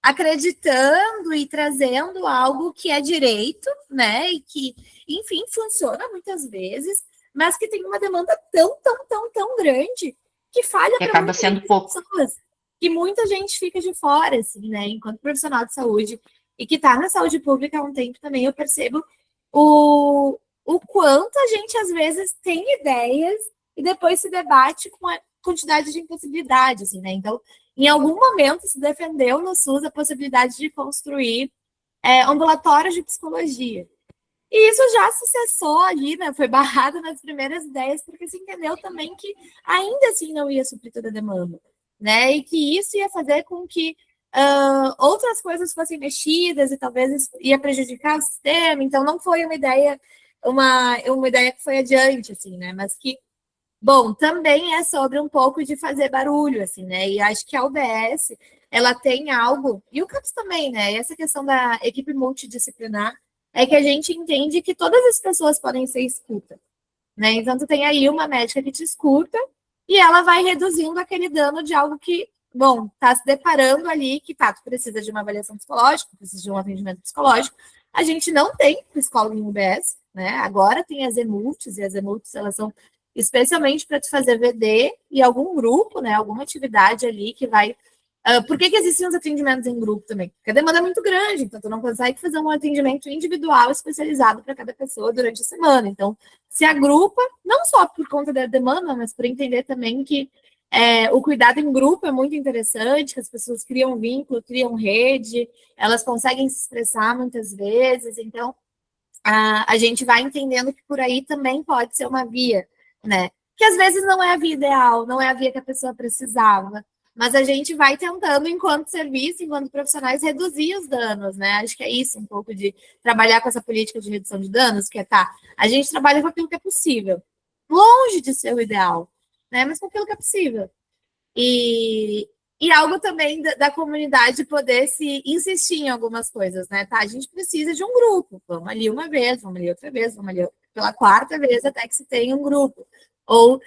acreditando e trazendo algo que é direito, né, e que, enfim, funciona muitas vezes, mas que tem uma demanda tão grande que falha Que para acaba sendo pouco. pessoas, que muita gente fica de fora, assim, né, enquanto profissional de saúde e que está na saúde pública há um tempo também, eu percebo o quanto a gente, às vezes, tem ideias e depois se debate com a quantidade de impossibilidades, assim, né? Então, em algum momento se defendeu no SUS a possibilidade de construir ambulatórios de psicologia. E isso já se cessou ali, né? Foi barrado nas primeiras ideias, porque se entendeu também que ainda assim não ia suprir toda a demanda, né? E que isso ia fazer com que outras coisas fossem mexidas e talvez isso ia prejudicar o sistema. Então, não foi uma ideia que foi adiante, assim, né? Mas que, bom, também é sobre um pouco de fazer barulho, assim, né? E acho que a UBS, ela tem algo, e o CAPS também, né? Essa questão da equipe multidisciplinar é que a gente entende que todas as pessoas podem ser escuta, né? Então, tu tem aí uma médica que te escuta e ela vai reduzindo aquele dano de algo que, bom, tá se deparando ali, que tá, tu precisa de uma avaliação psicológica, precisa de um atendimento psicológico. A gente não tem psicólogo em UBS, né? Agora tem as EMULTs, e as EMULTs, elas são especialmente para tu fazer VD e algum grupo, né? Alguma atividade ali que vai... por que existem os atendimentos em grupo também? Porque a demanda é muito grande, então tu não consegue fazer um atendimento individual especializado para cada pessoa durante a semana. Então, se agrupa, não só por conta da demanda, mas por entender também que o cuidado em grupo é muito interessante, que as pessoas criam vínculo, criam rede, elas conseguem se expressar muitas vezes, então a gente vai entendendo que por aí também pode ser uma via, né? Que às vezes não é a via ideal, não é a via que a pessoa precisava, mas a gente vai tentando, enquanto serviço, enquanto profissionais, reduzir os danos, né? Acho que é isso, um pouco de trabalhar com essa política de redução de danos, que a gente trabalha com aquilo que é possível, longe de ser o ideal, né? Mas com aquilo que é possível. E algo também da comunidade poder se insistir em algumas coisas, né? Tá, a gente precisa de um grupo, vamos ali uma vez, vamos ali outra vez, vamos ali pela quarta vez até que se tenha um grupo. Ou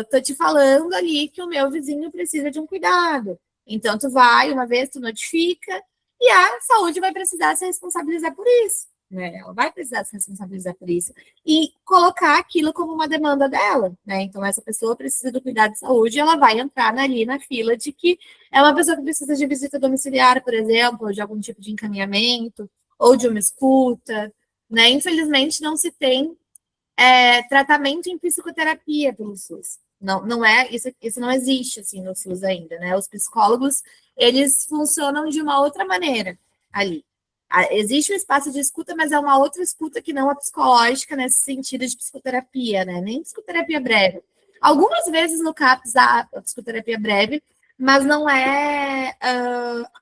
tô te falando ali que o meu vizinho precisa de um cuidado. Então, tu vai uma vez, tu notifica, e a saúde vai precisar se responsabilizar por isso, né? Ela vai precisar se responsabilizar por isso. E colocar aquilo como uma demanda dela, né? Então, essa pessoa precisa do cuidado de saúde e ela vai entrar ali na fila de que é uma pessoa que precisa de visita domiciliar, por exemplo, ou de algum tipo de encaminhamento, ou de uma escuta, né? Infelizmente, não se tem tratamento em psicoterapia pelo SUS. Não é, isso não existe assim no SUS ainda, né? Os psicólogos, eles funcionam de uma outra maneira ali. Existe um espaço de escuta, mas é uma outra escuta que não a psicológica, nesse sentido de psicoterapia, né? Nem psicoterapia breve. Algumas vezes no CAPS há a psicoterapia breve, mas não é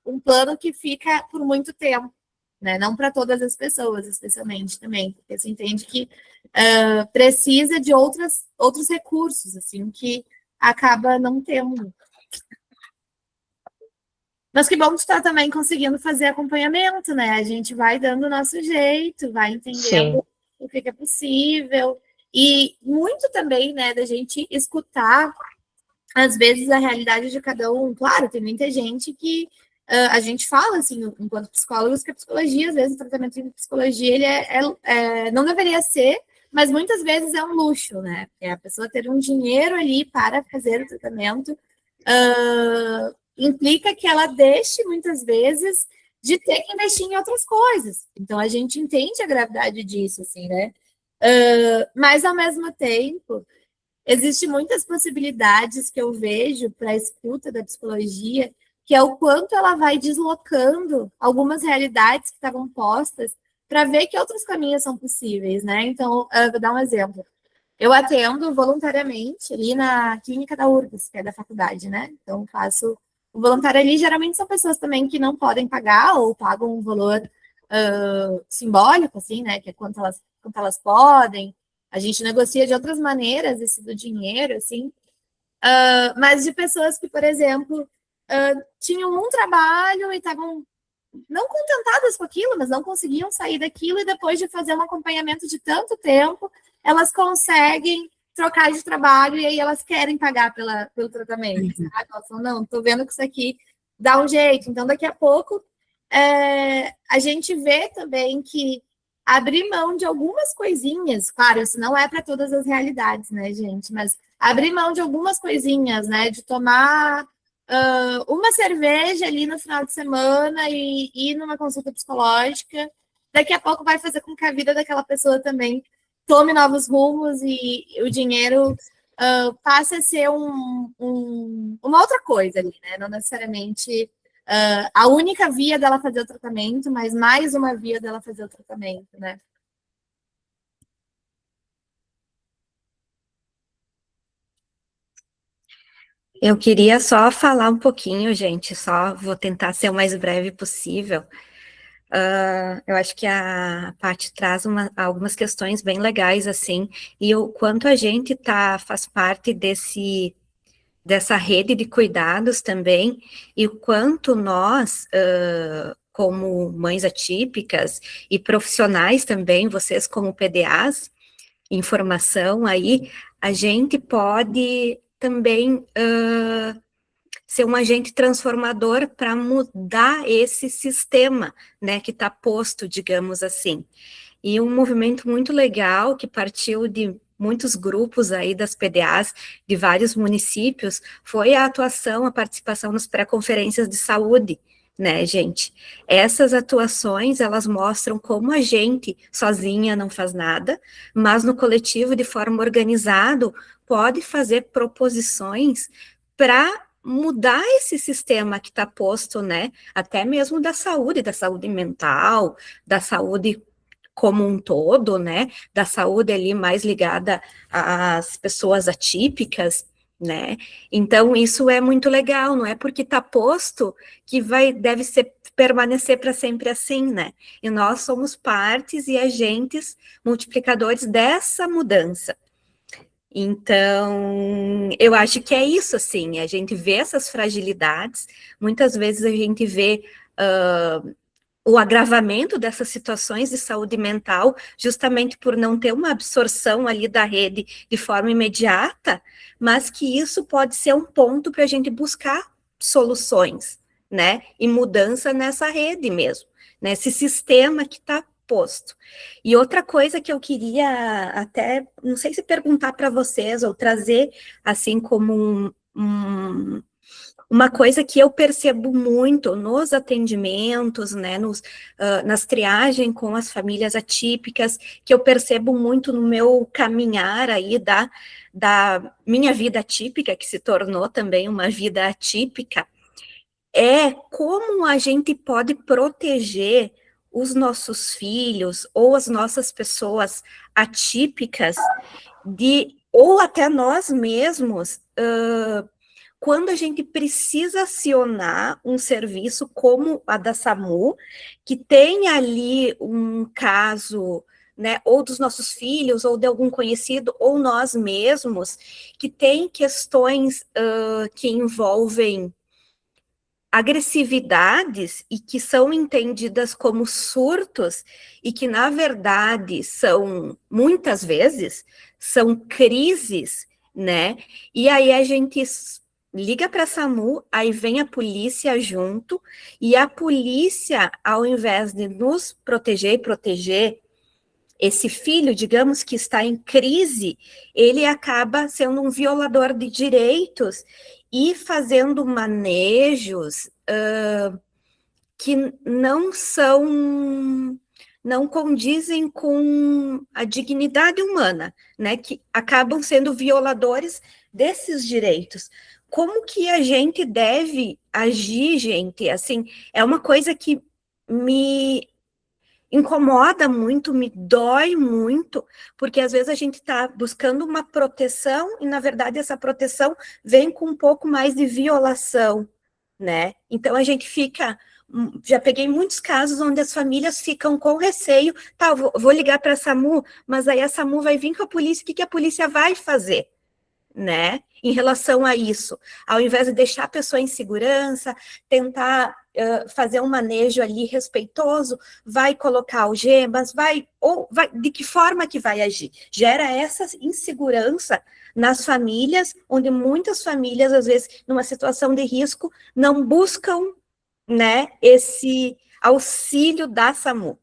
um plano que fica por muito tempo, né? Não para todas as pessoas, especialmente também, porque se entende que precisa de outros recursos, assim, que acaba não tendo. Mas que bom que tu está também conseguindo fazer acompanhamento, né? A gente vai dando o nosso jeito, vai entendendo Sim. o que é possível. E muito também, né, da gente escutar, às vezes, a realidade de cada um. Claro, tem muita gente que a gente fala, assim, enquanto psicólogos, que a psicologia, às vezes, o tratamento em psicologia, ele não deveria ser, mas muitas vezes é um luxo, né? É a pessoa ter um dinheiro ali para fazer o tratamento, implica que ela deixe, muitas vezes, de ter que investir em outras coisas. Então, a gente entende a gravidade disso, assim, né? Mas, ao mesmo tempo, existem muitas possibilidades que eu vejo para a escuta da psicologia, que é o quanto ela vai deslocando algumas realidades que estavam postas para ver que outros caminhos são possíveis, né? Então, vou dar um exemplo. Eu atendo voluntariamente ali na clínica da URGS, que é da faculdade, né? Então, faço o voluntário ali. Geralmente são pessoas também que não podem pagar ou pagam um valor simbólico, assim, né? Que é quanto elas podem. A gente negocia de outras maneiras esse do dinheiro, assim. Mas de pessoas que, por exemplo, tinham um trabalho e estavam não contentadas com aquilo, mas não conseguiam sair daquilo, e depois de fazer um acompanhamento de tanto tempo, elas conseguem trocar de trabalho e aí elas querem pagar pelo tratamento. Sabe? Elas falam, não, estou vendo que isso aqui dá um jeito. Então, daqui a pouco, a gente vê também que abrir mão de algumas coisinhas, claro, isso não é para todas as realidades, né, gente? Mas abrir mão de algumas coisinhas, né? De tomar uma cerveja ali no final de semana e ir numa consulta psicológica, daqui a pouco vai fazer com que a vida daquela pessoa também tome novos rumos e o dinheiro passe a ser uma outra coisa ali, né? Não necessariamente a única via dela fazer o tratamento, mas mais uma via dela fazer o tratamento, né? Eu queria só falar um pouquinho, gente, só vou tentar ser o mais breve possível. Eu acho que a Paty traz algumas questões bem legais, assim, e o quanto a gente faz parte dessa rede de cuidados também, e o quanto nós, como mães atípicas e profissionais também, vocês como PDAs, em formação aí, a gente pode também ser um agente transformador para mudar esse sistema, né, que está posto, digamos assim. E um movimento muito legal que partiu de muitos grupos aí das PDAs de vários municípios foi a atuação, a participação nas pré-conferências de saúde, né, gente? Essas atuações, elas mostram como a gente sozinha não faz nada, mas no coletivo, de forma organizada, pode fazer proposições para mudar esse sistema que está posto, né, até mesmo da saúde mental, da saúde como um todo, né, da saúde ali mais ligada às pessoas atípicas, né, então isso é muito legal, não é porque está posto que deve permanecer para sempre assim, né, e nós somos partes e agentes multiplicadores dessa mudança. Então, eu acho que é isso, assim, a gente vê essas fragilidades, muitas vezes a gente vê o agravamento dessas situações de saúde mental, justamente por não ter uma absorção ali da rede de forma imediata, mas que isso pode ser um ponto para a gente buscar soluções, né, e mudança nessa rede mesmo, nesse sistema que está posto. E outra coisa que eu queria até, não sei se perguntar para vocês, ou trazer assim como uma coisa que eu percebo muito nos atendimentos, né, nas triagens com as famílias atípicas, que eu percebo muito no meu caminhar aí da minha vida atípica, que se tornou também uma vida atípica, é como a gente pode proteger os nossos filhos ou as nossas pessoas atípicas, ou até nós mesmos, quando a gente precisa acionar um serviço como a da SAMU, que tem ali um caso, né, ou dos nossos filhos, ou de algum conhecido, ou nós mesmos, que tem questões que envolvem agressividades e que são entendidas como surtos e que, na verdade, muitas vezes, são crises, né? E aí a gente liga para a SAMU, aí vem a polícia junto, e a polícia, ao invés de nos proteger e proteger esse filho, digamos que está em crise, ele acaba sendo um violador de direitos e fazendo manejos que não condizem com a dignidade humana, né? Que acabam sendo violadores desses direitos. Como que a gente deve agir, gente? Assim, é uma coisa que me incomoda muito, me dói muito, porque às vezes a gente está buscando uma proteção e, na verdade, essa proteção vem com um pouco mais de violação, né? Então a gente fica. Já peguei muitos casos onde as famílias ficam com receio, tá, vou ligar para a SAMU, mas aí a SAMU vai vir com a polícia, o que a polícia vai fazer? Né, em relação a isso, ao invés de deixar a pessoa em segurança, tentar fazer um manejo ali respeitoso, vai colocar algemas, de que forma que vai agir? Gera essa insegurança nas famílias, onde muitas famílias, às vezes, numa situação de risco, não buscam, né, esse auxílio da SAMU.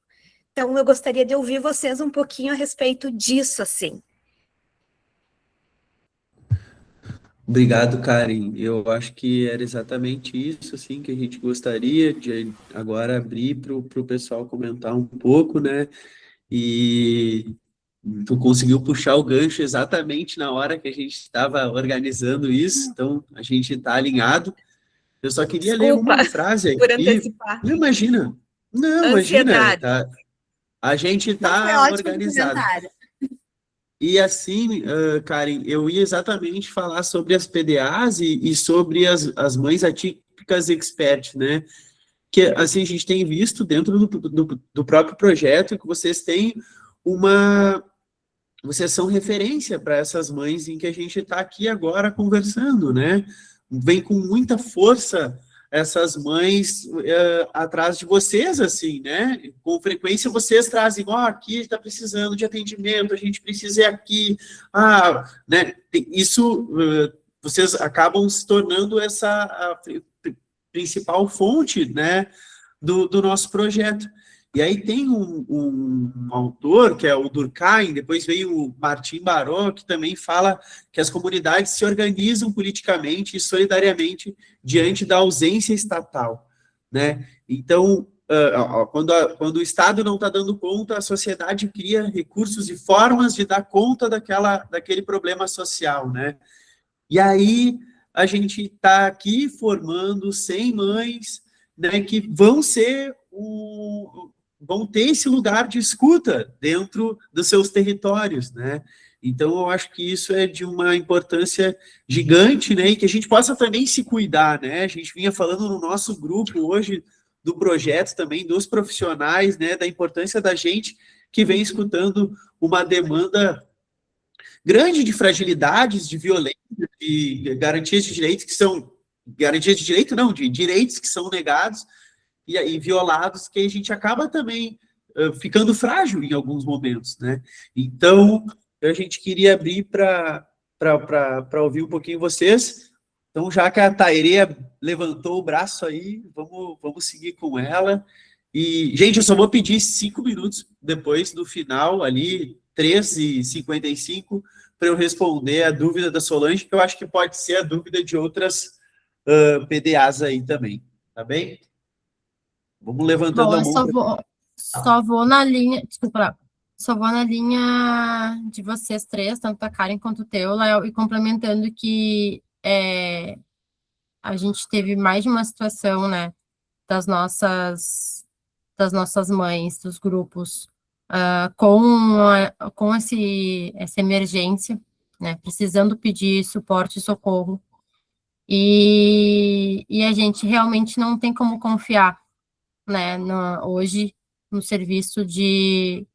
Então, eu gostaria de ouvir vocês um pouquinho a respeito disso, assim. Obrigado, Karen. Eu acho que era exatamente isso, assim, que a gente gostaria de agora abrir para o pessoal comentar um pouco, né? E tu conseguiu puxar o gancho exatamente na hora que a gente estava organizando isso, então a gente está alinhado. Eu só queria ler Desculpa uma frase por aqui. antecipar. Não, imagina. Não, imagina. Ansiedade. Tá, a gente Não, foi está ótimo o organizado. comentário. E assim, Karen, eu ia exatamente falar sobre as PDAs e sobre as mães atípicas expert, né? Que assim a gente tem visto dentro do próprio projeto que vocês têm vocês são referência para essas mães em que a gente está aqui agora conversando, né? Vem com muita força essas mães atrás de vocês, assim, né? Com frequência vocês trazem, aqui está precisando de atendimento, a gente precisa ir aqui, né? Isso, vocês acabam se tornando a principal fonte, né, do nosso projeto. E aí tem um autor, que é o Durkheim, depois veio o Martin Baró, que também fala que as comunidades se organizam politicamente e solidariamente diante da ausência estatal, né? Então, quando o Estado não está dando conta, a sociedade cria recursos e formas de dar conta daquele problema social, né? E aí a gente está aqui formando 100 mães, né, que vão ter esse lugar de escuta dentro dos seus territórios, né? Então, eu acho que isso é de uma importância gigante, né? E que a gente possa também se cuidar, né? A gente vinha falando no nosso grupo hoje do projeto também, dos profissionais, né? Da importância da gente que vem escutando uma demanda grande de fragilidades, de violência, de garantias de direitos que são... Garantias de direito, não, de direitos que são negados e violados, que a gente acaba também ficando frágil em alguns momentos, né? Então, a gente queria abrir para ouvir um pouquinho vocês. Então, já que a Taireia levantou o braço aí, vamos seguir com ela. E, gente, eu só vou pedir 5 minutos depois do final, ali, 3h55, para eu responder a dúvida da Solange, que eu acho que pode ser a dúvida de outras PDAs aí também, tá bem? Vamos levantando a mão. Só vou na linha, desculpa, só vou na linha de vocês três, tanto a Karen quanto o teu, Léo, e complementando que a gente teve mais de uma situação, né, das nossas das nossas mães, dos grupos, com essa emergência, né, precisando pedir suporte e socorro, e a gente realmente não tem como confiar, né, hoje no serviço de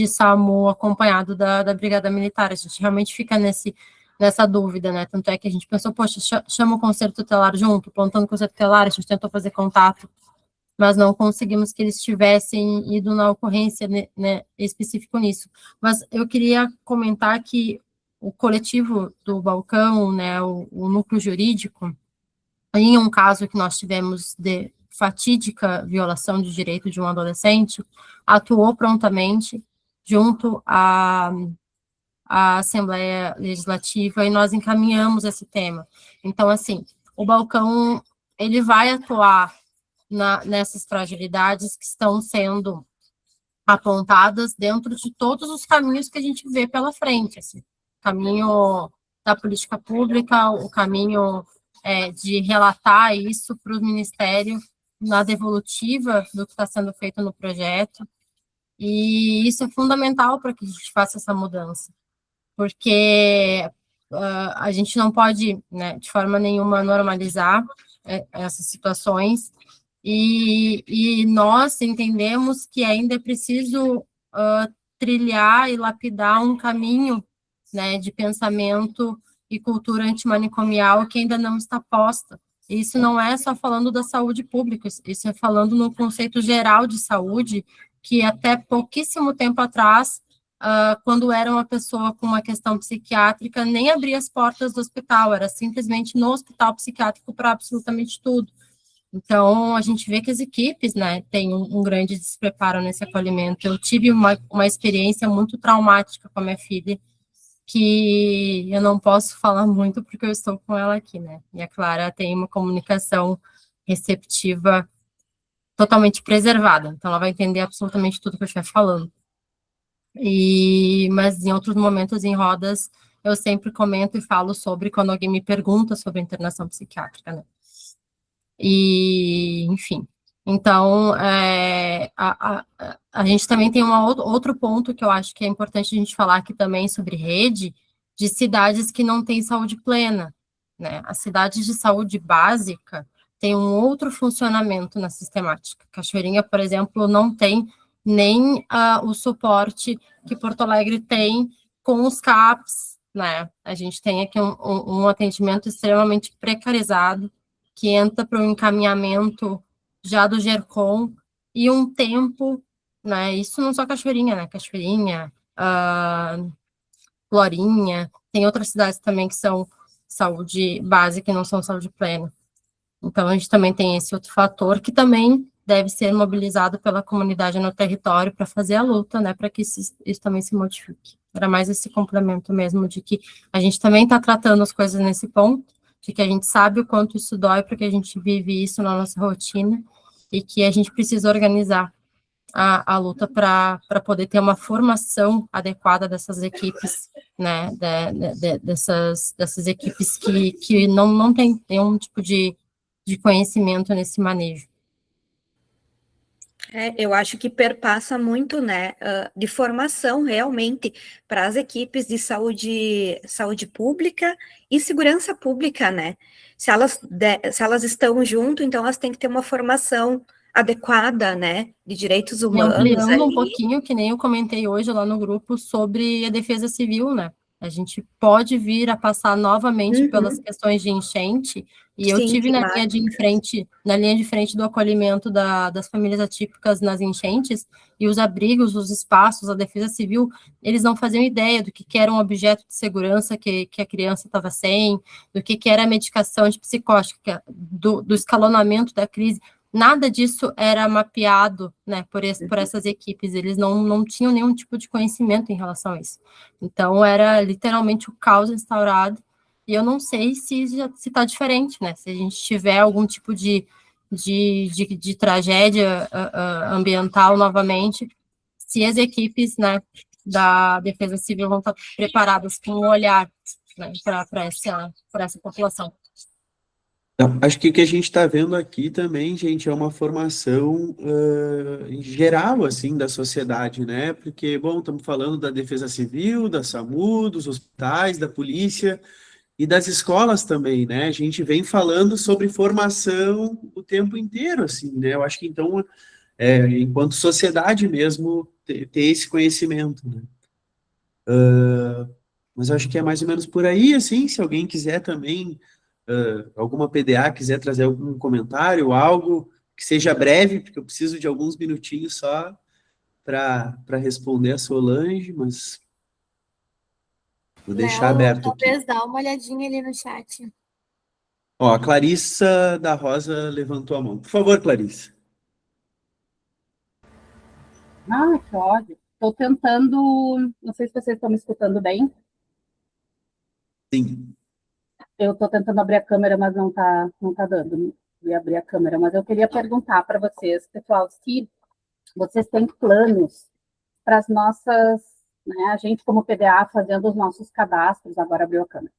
SAMU acompanhado da Brigada Militar. A gente realmente fica nessa dúvida, né? Tanto é que a gente pensou, poxa, chama o conselho tutelar junto, plantando o conselho tutelar, a gente tentou fazer contato, mas não conseguimos que eles tivessem ido na ocorrência, né, específico nisso. Mas eu queria comentar que o coletivo do Balcão, né, o núcleo jurídico, em um caso que nós tivemos de fatídica violação de direito de um adolescente, atuou prontamente junto à Assembleia Legislativa e nós encaminhamos esse tema. Então, assim, o Balcão, ele vai atuar nessas fragilidades que estão sendo apontadas dentro de todos os caminhos que a gente vê pela frente, assim, o caminho da política pública, o caminho de relatar isso para o Ministério na devolutiva do que está sendo feito no projeto, e isso é fundamental para que a gente faça essa mudança, porque a gente não pode, né, de forma nenhuma, normalizar essas situações, e nós entendemos que ainda é preciso trilhar e lapidar um caminho, né, de pensamento e cultura antimanicomial que ainda não está posta. Isso não é só falando da saúde pública, isso é falando no conceito geral de saúde, que até pouquíssimo tempo atrás, quando era uma pessoa com uma questão psiquiátrica, nem abria as portas do hospital, era simplesmente no hospital psiquiátrico para absolutamente tudo. Então, a gente vê que as equipes, né, têm um grande despreparo nesse acolhimento. Eu tive uma experiência muito traumática com a minha filha, que eu não posso falar muito porque eu estou com ela aqui, né? E a Clara tem uma comunicação receptiva totalmente preservada, então ela vai entender absolutamente tudo que eu estiver falando. Mas em outros momentos em rodas, eu sempre comento e falo sobre quando alguém me pergunta sobre a internação psiquiátrica, né? E, enfim, então, a gente também tem outro ponto que eu acho que é importante a gente falar aqui também sobre rede de cidades que não têm saúde plena, né? As cidades de saúde básica têm um outro funcionamento na sistemática. Cachoeirinha, por exemplo, não tem nem o suporte que Porto Alegre tem com os CAPs, né? A gente tem aqui um atendimento extremamente precarizado, que entra para o encaminhamento já do GERCOM, e um tempo, né, isso não só Cachoeirinha, né, Cachoeirinha, Florinha, tem outras cidades também que são saúde básica e não são saúde plena. Então, a gente também tem esse outro fator que também deve ser mobilizado pela comunidade no território para fazer a luta, né, para que isso também se modifique. Era mais esse complemento mesmo de que a gente também está tratando as coisas nesse ponto, de que a gente sabe o quanto isso dói, porque a gente vive isso na nossa rotina, e que a gente precisa organizar a luta para poder ter uma formação adequada dessas equipes, né, dessas equipes que não tem nenhum tipo de conhecimento nesse manejo. Eu acho que perpassa muito, né, de formação realmente para as equipes de saúde pública e segurança pública, né? Se elas estão junto, então elas têm que ter uma formação adequada, né, de direitos E humanos. ampliando um pouquinho, que nem eu comentei hoje lá no grupo, sobre a defesa civil, né? A gente pode vir a passar novamente pelas questões de enchente, e eu tive na linha de frente do acolhimento das famílias atípicas nas enchentes, e os abrigos, os espaços, a defesa civil, eles não faziam ideia do que era um objeto de segurança que a criança estava sem, do que era a medicação antipsicótica, do escalonamento da crise. Nada disso era mapeado, né, por essas equipes, eles não tinham nenhum tipo de conhecimento em relação a isso. Então, era literalmente o caos instaurado, e eu não sei se está diferente, né, se a gente tiver algum tipo de tragédia ambiental novamente, se as equipes, né, da Defesa Civil vão estar preparadas com um olhar, né, para essa população. Então, acho que o que a gente está vendo aqui também, gente, é uma formação em geral, assim, da sociedade, né? Porque, bom, estamos falando da Defesa Civil, da SAMU, dos hospitais, da polícia e das escolas também, né? A gente vem falando sobre formação o tempo inteiro, assim, né? Eu acho que, então, enquanto sociedade mesmo, ter esse conhecimento, né? Mas eu acho que é mais ou menos por aí, assim, se alguém quiser também, alguma PDA quiser trazer algum comentário, algo que seja breve, porque eu preciso de alguns minutinhos só para responder a Solange, mas vou deixar Léo, aberto aqui. talvez dá uma olhadinha ali no chat. Ó, a Clarissa da Rosa levantou a mão. Por favor, Clarissa. Ah, que ódio. Estou tentando. Não sei se vocês estão me escutando bem. Sim. Eu estou tentando abrir a câmera, mas não tá dando de abrir a câmera. Mas eu queria perguntar para vocês, pessoal, se vocês têm planos para as nossas, né, a gente como PDA fazendo os nossos cadastros, agora abriu a câmera.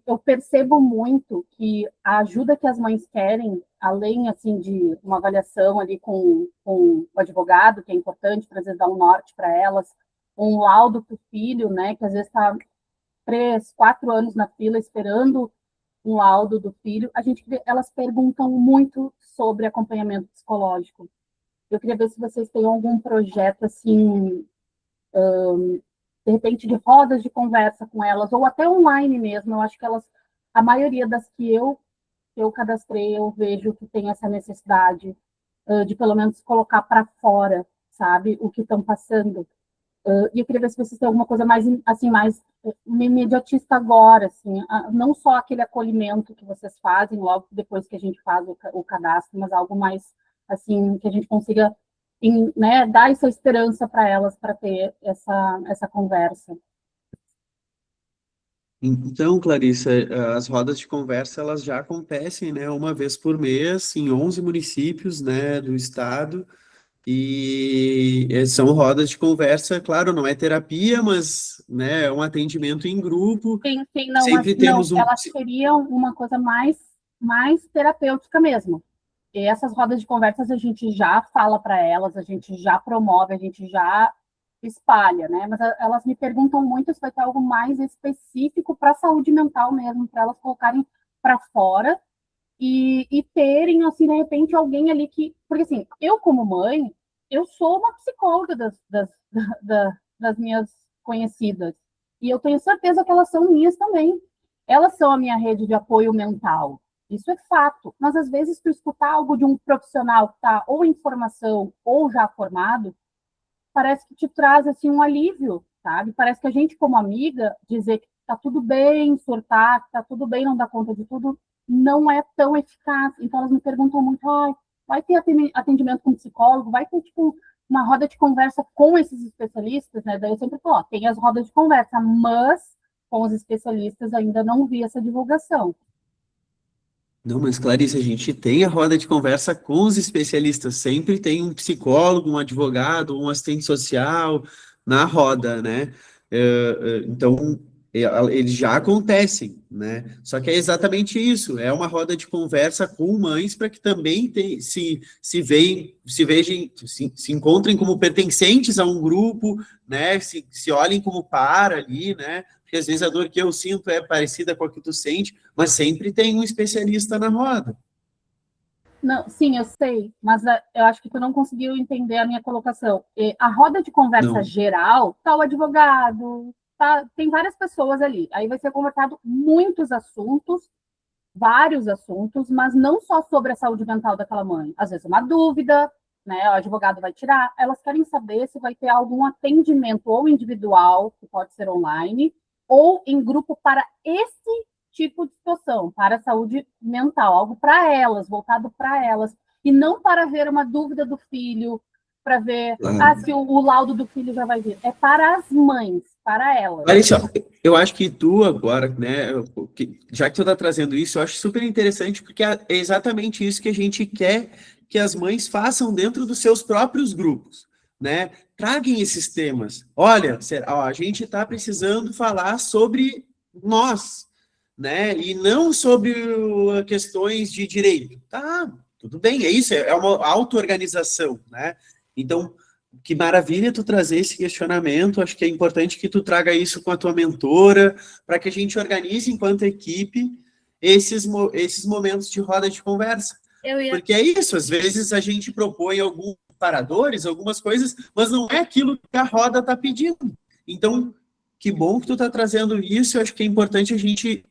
Eu percebo muito que a ajuda que as mães querem, além assim de uma avaliação ali com o advogado, que é importante para às vezes dar um norte para elas, um laudo para o filho, né, que às vezes está 3, 4 anos na fila esperando um laudo do filho, elas perguntam muito sobre acompanhamento psicológico. Eu queria ver se vocês têm algum projeto assim, de repente, de rodas de conversa com elas, ou até online mesmo. Eu acho que a maioria das que eu cadastrei, eu vejo que tem essa necessidade de, pelo menos, colocar para fora, sabe, o que estão passando. E eu queria ver se vocês têm alguma coisa mais, assim, mais imediatista agora, assim, não só aquele acolhimento que vocês fazem logo depois que a gente faz o cadastro, mas algo mais, assim, que a gente consiga né, dar essa esperança para elas, para ter essa conversa. Então, Clarissa, as rodas de conversa, elas já acontecem, né, uma vez por mês, em 11 municípios, né, do estado, e são rodas de conversa, claro, não é terapia, mas, né, é um atendimento em grupo, sempre temos elas queriam uma coisa mais terapêutica mesmo. E essas rodas de conversas a gente já fala para elas, a gente já promove, a gente já espalha, né? Mas elas me perguntam muito se vai ter algo mais específico para a saúde mental mesmo, para elas colocarem para fora e terem, assim, de repente, alguém ali que... Porque, assim, eu como mãe, eu sou uma psicóloga das minhas conhecidas. E eu tenho certeza que elas são minhas também. Elas são a minha rede de apoio mental. Isso é fato. Mas, às vezes, tu escutar algo de um profissional que está ou em formação ou já formado, parece que te traz, assim, um alívio, sabe? Parece que a gente, como amiga, dizer que está tudo bem surtar, que está tudo bem não dar conta de tudo, não é tão eficaz. Então, elas me perguntam muito, vai ter atendimento com psicólogo, vai ter, tipo, uma roda de conversa com esses especialistas, né? Daí eu sempre falo, tem as rodas de conversa, mas com os especialistas ainda não vi essa divulgação. Não, mas Clarice, a gente tem a roda de conversa com os especialistas, sempre tem um psicólogo, um advogado, um assistente social na roda, né? Então, eles já acontecem, né? Só que é exatamente isso, é uma roda de conversa com mães para que também se encontrem como pertencentes a um grupo, né? Se olhem como par ali, né? Porque às vezes a dor que eu sinto é parecida com a que tu sente, mas sempre tem um especialista na roda. Não, sim, eu sei, mas eu acho que tu não conseguiu entender a minha colocação. A roda de conversa geral, tá o advogado, tem várias pessoas ali. Aí vai ser conversado muitos assuntos, vários assuntos, mas não só sobre a saúde mental daquela mãe. Às vezes uma dúvida, né? O advogado vai tirar. Elas querem saber se vai ter algum atendimento ou individual, que pode ser online, ou em grupo para esse tipo de situação, para a saúde mental, algo para elas, voltado para elas, e não para ver uma dúvida do filho, para ver se o laudo do filho já vai vir. É para as mães, para elas. Larissa, eu acho que tu agora, né, já que tu está trazendo isso, eu acho super interessante, porque é exatamente isso que a gente quer que as mães façam dentro dos seus próprios grupos, né? Traguem esses temas. Olha, a gente está precisando falar sobre nós, né, e não sobre questões de direito. Tá, tudo bem, é isso, é uma auto-organização, né? Então, que maravilha tu trazer esse questionamento, acho que é importante que tu traga isso com a tua mentora, para que a gente organize, enquanto equipe, esses momentos de roda de conversa. Porque é isso, às vezes a gente propõe alguns paradores, algumas coisas, mas não é aquilo que a roda está pedindo. Então, que bom que tu está trazendo isso, eu acho que é importante a gente,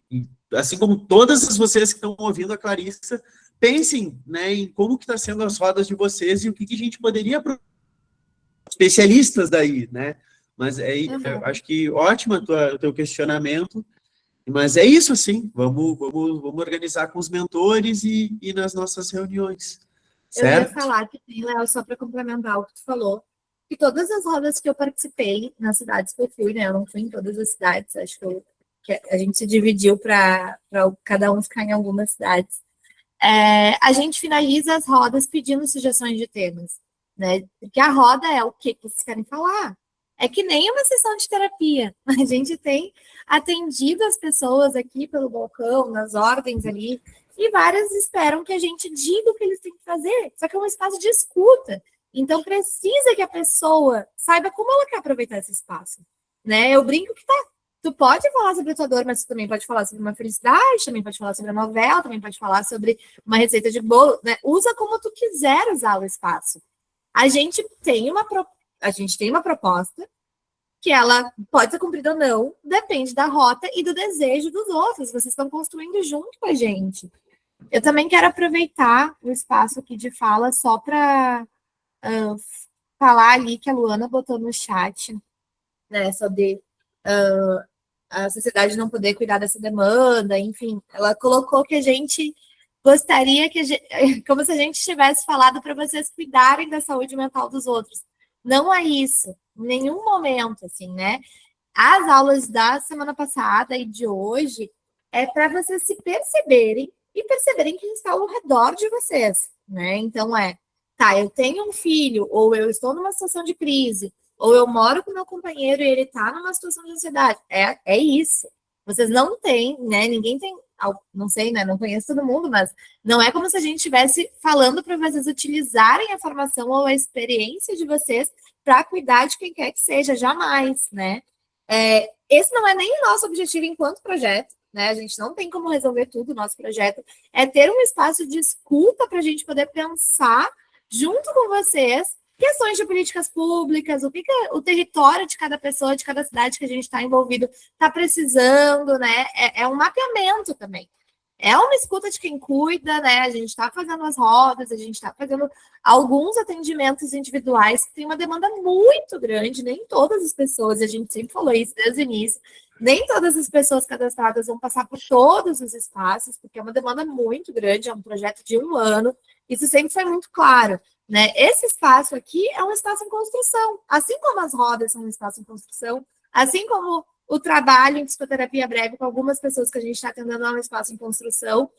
assim como todas vocês que estão ouvindo a Clarissa, pensem, né, em como que está sendo as rodas de vocês e o que a gente poderia especialistas daí, né? Mas eu acho que ótimo o teu questionamento, mas é isso, assim, vamos organizar com os mentores e nas nossas reuniões, certo? Eu ia falar que, Léo, só para complementar o que tu falou, que todas as rodas que eu participei nas cidades que eu fui, né? Eu não fui em todas as cidades, acho que a gente se dividiu para cada um ficar em algumas cidades. A gente finaliza as rodas pedindo sugestões de temas, né? Porque a roda é o que vocês querem falar. É que nem uma sessão de terapia. A gente tem atendido as pessoas aqui pelo balcão, nas ordens ali, e várias esperam que a gente diga o que eles têm que fazer. Só que é um espaço de escuta. Então, precisa que a pessoa saiba como ela quer aproveitar esse espaço, né? Eu brinco que tu pode falar sobre a tua dor, mas tu também pode falar sobre uma felicidade, também pode falar sobre a novela, também pode falar sobre uma receita de bolo, né? Usa como tu quiser usar o espaço. A gente tem uma proposta que ela pode ser cumprida ou não, depende da rota e do desejo dos outros. Vocês estão construindo junto com a gente. Eu também quero aproveitar o espaço aqui de fala só para falar ali que a Luana botou no chat, né, sobre a sociedade não poder cuidar dessa demanda, enfim, ela colocou que a gente gostaria como se a gente tivesse falado para vocês cuidarem da saúde mental dos outros. Não é isso, em nenhum momento, assim, né? As aulas da semana passada e de hoje é para vocês se perceberem e perceberem quem está ao redor de vocês, né? Então eu tenho um filho, ou eu estou numa situação de crise, ou eu moro com meu companheiro e ele está numa situação de ansiedade. É isso. Vocês não têm, né? Ninguém tem, não sei, né? Não conheço todo mundo, mas não é como se a gente estivesse falando para vocês utilizarem a formação ou a experiência de vocês para cuidar de quem quer que seja, jamais, né? Esse não é nem o nosso objetivo enquanto projeto, né? A gente não tem como resolver tudo. O nosso projeto é ter um espaço de escuta para a gente poder pensar junto com vocês questões de políticas públicas, o que o território de cada pessoa, de cada cidade que a gente está envolvido está precisando, né? É um mapeamento também. É uma escuta de quem cuida, né? A gente está fazendo as rodas, a gente está fazendo alguns atendimentos individuais que tem uma demanda muito grande, nem todas as pessoas, e a gente sempre falou isso desde o início, nem todas as pessoas cadastradas vão passar por todos os espaços, porque é uma demanda muito grande, é um projeto de 1 ano, isso sempre foi muito claro, né? Esse espaço aqui é um espaço em construção, assim como as rodas são um espaço em construção, assim como o trabalho em psicoterapia breve com algumas pessoas que a gente está atendendo é um espaço em construção.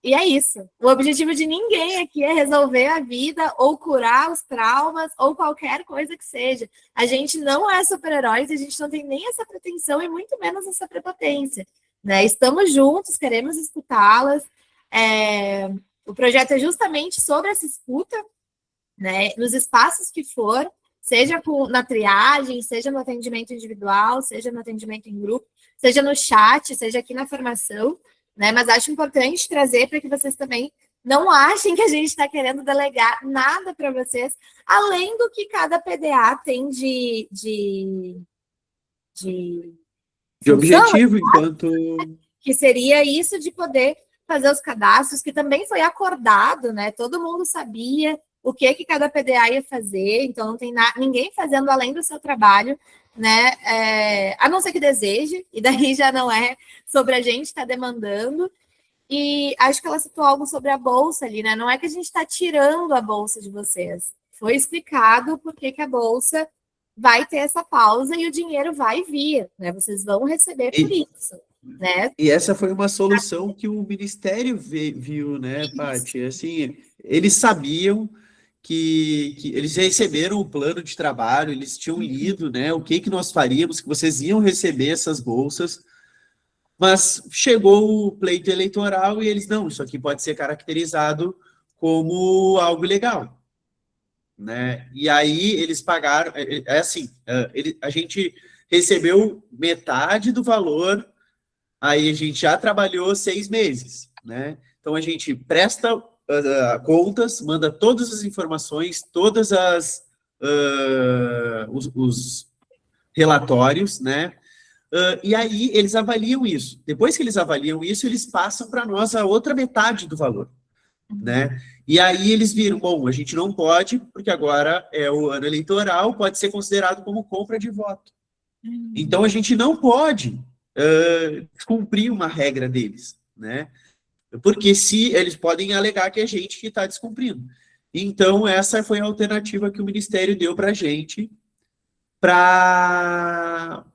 E é isso. O objetivo de ninguém aqui é resolver a vida ou curar os traumas ou qualquer coisa que seja. A gente não é super-heróis, a gente não tem nem essa pretensão e muito menos essa prepotência, né? Estamos juntos, queremos escutá-las. O projeto é justamente sobre essa escuta, né? Nos espaços que for, seja na triagem, seja no atendimento individual, seja no atendimento em grupo, seja no chat, seja aqui na formação, né? Mas acho importante trazer para que vocês também não achem que a gente está querendo delegar nada para vocês, além do que cada PDA tem de objetivo, enquanto... Que seria isso de poder fazer os cadastros, que também foi acordado, né? Todo mundo sabia o que cada PDA ia fazer, então não tem ninguém fazendo além do seu trabalho, né? A não ser que deseje, e daí já não é sobre a gente estar demandando. E acho que ela citou algo sobre a bolsa ali, né? Não é que a gente está tirando a bolsa de vocês. Foi explicado por que a bolsa vai ter essa pausa e o dinheiro vai vir, né? Vocês vão receber por isso. Né? E essa foi uma solução que o Ministério viu, né, Paty? Assim, eles sabiam que eles receberam o plano de trabalho, eles tinham lido, né, o que nós faríamos, que vocês iam receber essas bolsas, Mas chegou o pleito eleitoral e eles, não, isso aqui pode ser caracterizado como algo ilegal, né? E aí eles pagaram, assim, a gente recebeu metade do valor, aí a gente já trabalhou 6 meses, né? Então a gente presta contas, manda todas as informações, todas os relatórios, né? E aí eles avaliam isso. Depois que eles avaliam isso, eles passam para nós a outra metade do valor, né? E aí eles viram, bom, a gente não pode, porque agora é o ano eleitoral, pode ser considerado como compra de voto. Então a gente não pode cumprir uma regra deles, né? Porque se eles podem alegar que é a gente que está descumprindo. Então essa foi a alternativa que o Ministério deu para a gente, para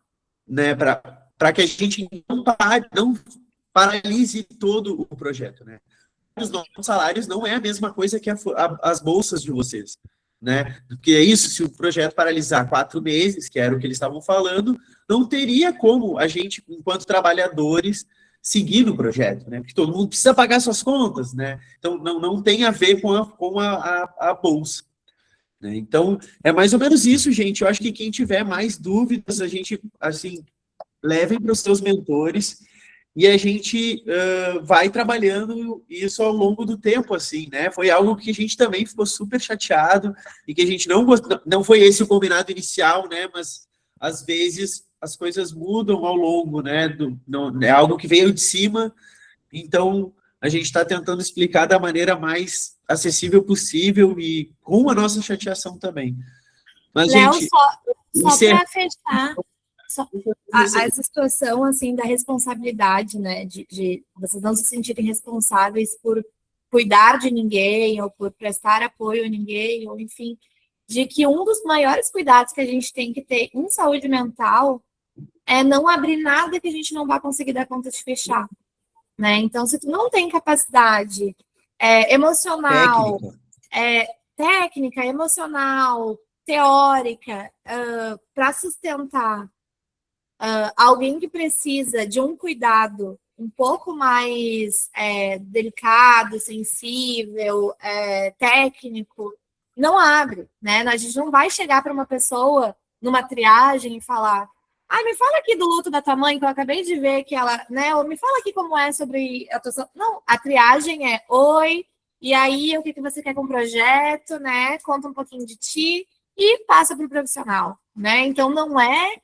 que a gente não paralise todo o projeto, né? Os nossos salários não é a mesma coisa que as bolsas de vocês, né? Porque é isso, se o projeto paralisar 4 meses, que era o que eles estavam falando, não teria como a gente, enquanto trabalhadores, seguir no projeto, né? Porque todo mundo precisa pagar suas contas, né? Então, não tem a ver com a bolsa. Né? Então, é mais ou menos isso, gente. Eu acho que quem tiver mais dúvidas, a gente, assim, levem para os seus mentores e a gente vai trabalhando isso ao longo do tempo, assim, né? Foi algo que a gente também ficou super chateado e que a gente não foi esse o combinado inicial, né? Mas, às vezes, as coisas mudam ao longo, né? É algo que veio de cima, então a gente está tentando explicar da maneira mais acessível possível e com a nossa chateação também. Mas, Léo, gente, só para fechar, essa situação, assim, da responsabilidade, né, de vocês não se sentirem responsáveis por cuidar de ninguém, ou por prestar apoio a ninguém, ou enfim, de que um dos maiores cuidados que a gente tem que ter em saúde mental é não abrir nada que a gente não vai conseguir dar conta de fechar, né? Então, se tu não tem capacidade emocional, técnica, emocional, teórica, para sustentar alguém que precisa de um cuidado um pouco mais delicado, sensível, técnico, não abre, né? A gente não vai chegar para uma pessoa numa triagem e falar: me fala aqui do luto da tua mãe, que eu acabei de ver que ela, né? Ou me fala aqui como é sobre a tua... Não, a triagem é: oi, e aí o que você quer com o projeto, né? Conta um pouquinho de ti e passa para o profissional, né? Então não é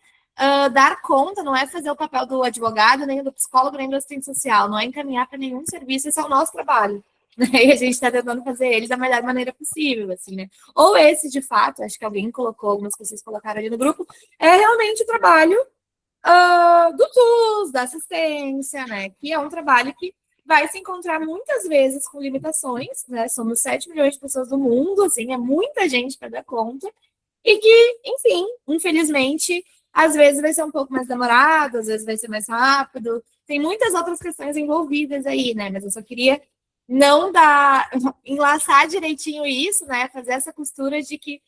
dar conta, não é fazer o papel do advogado, nem do psicólogo, nem do assistente social, não é encaminhar para nenhum serviço, esse é o nosso trabalho. Né? E a gente está tentando fazer ele da melhor maneira possível, assim, né? Ou esse, de fato, acho que alguém colocou, algumas pessoas colocaram ali no grupo, é realmente o trabalho do SUS, da assistência, né? Que é um trabalho que vai se encontrar muitas vezes com limitações, né? Somos 7 milhões de pessoas no mundo, assim, é muita gente para dar conta, e que, enfim, infelizmente, às vezes vai ser um pouco mais demorado, às vezes vai ser mais rápido, tem muitas outras questões envolvidas aí, né? Mas eu só queria enlaçar direitinho isso, né? Fazer essa costura de que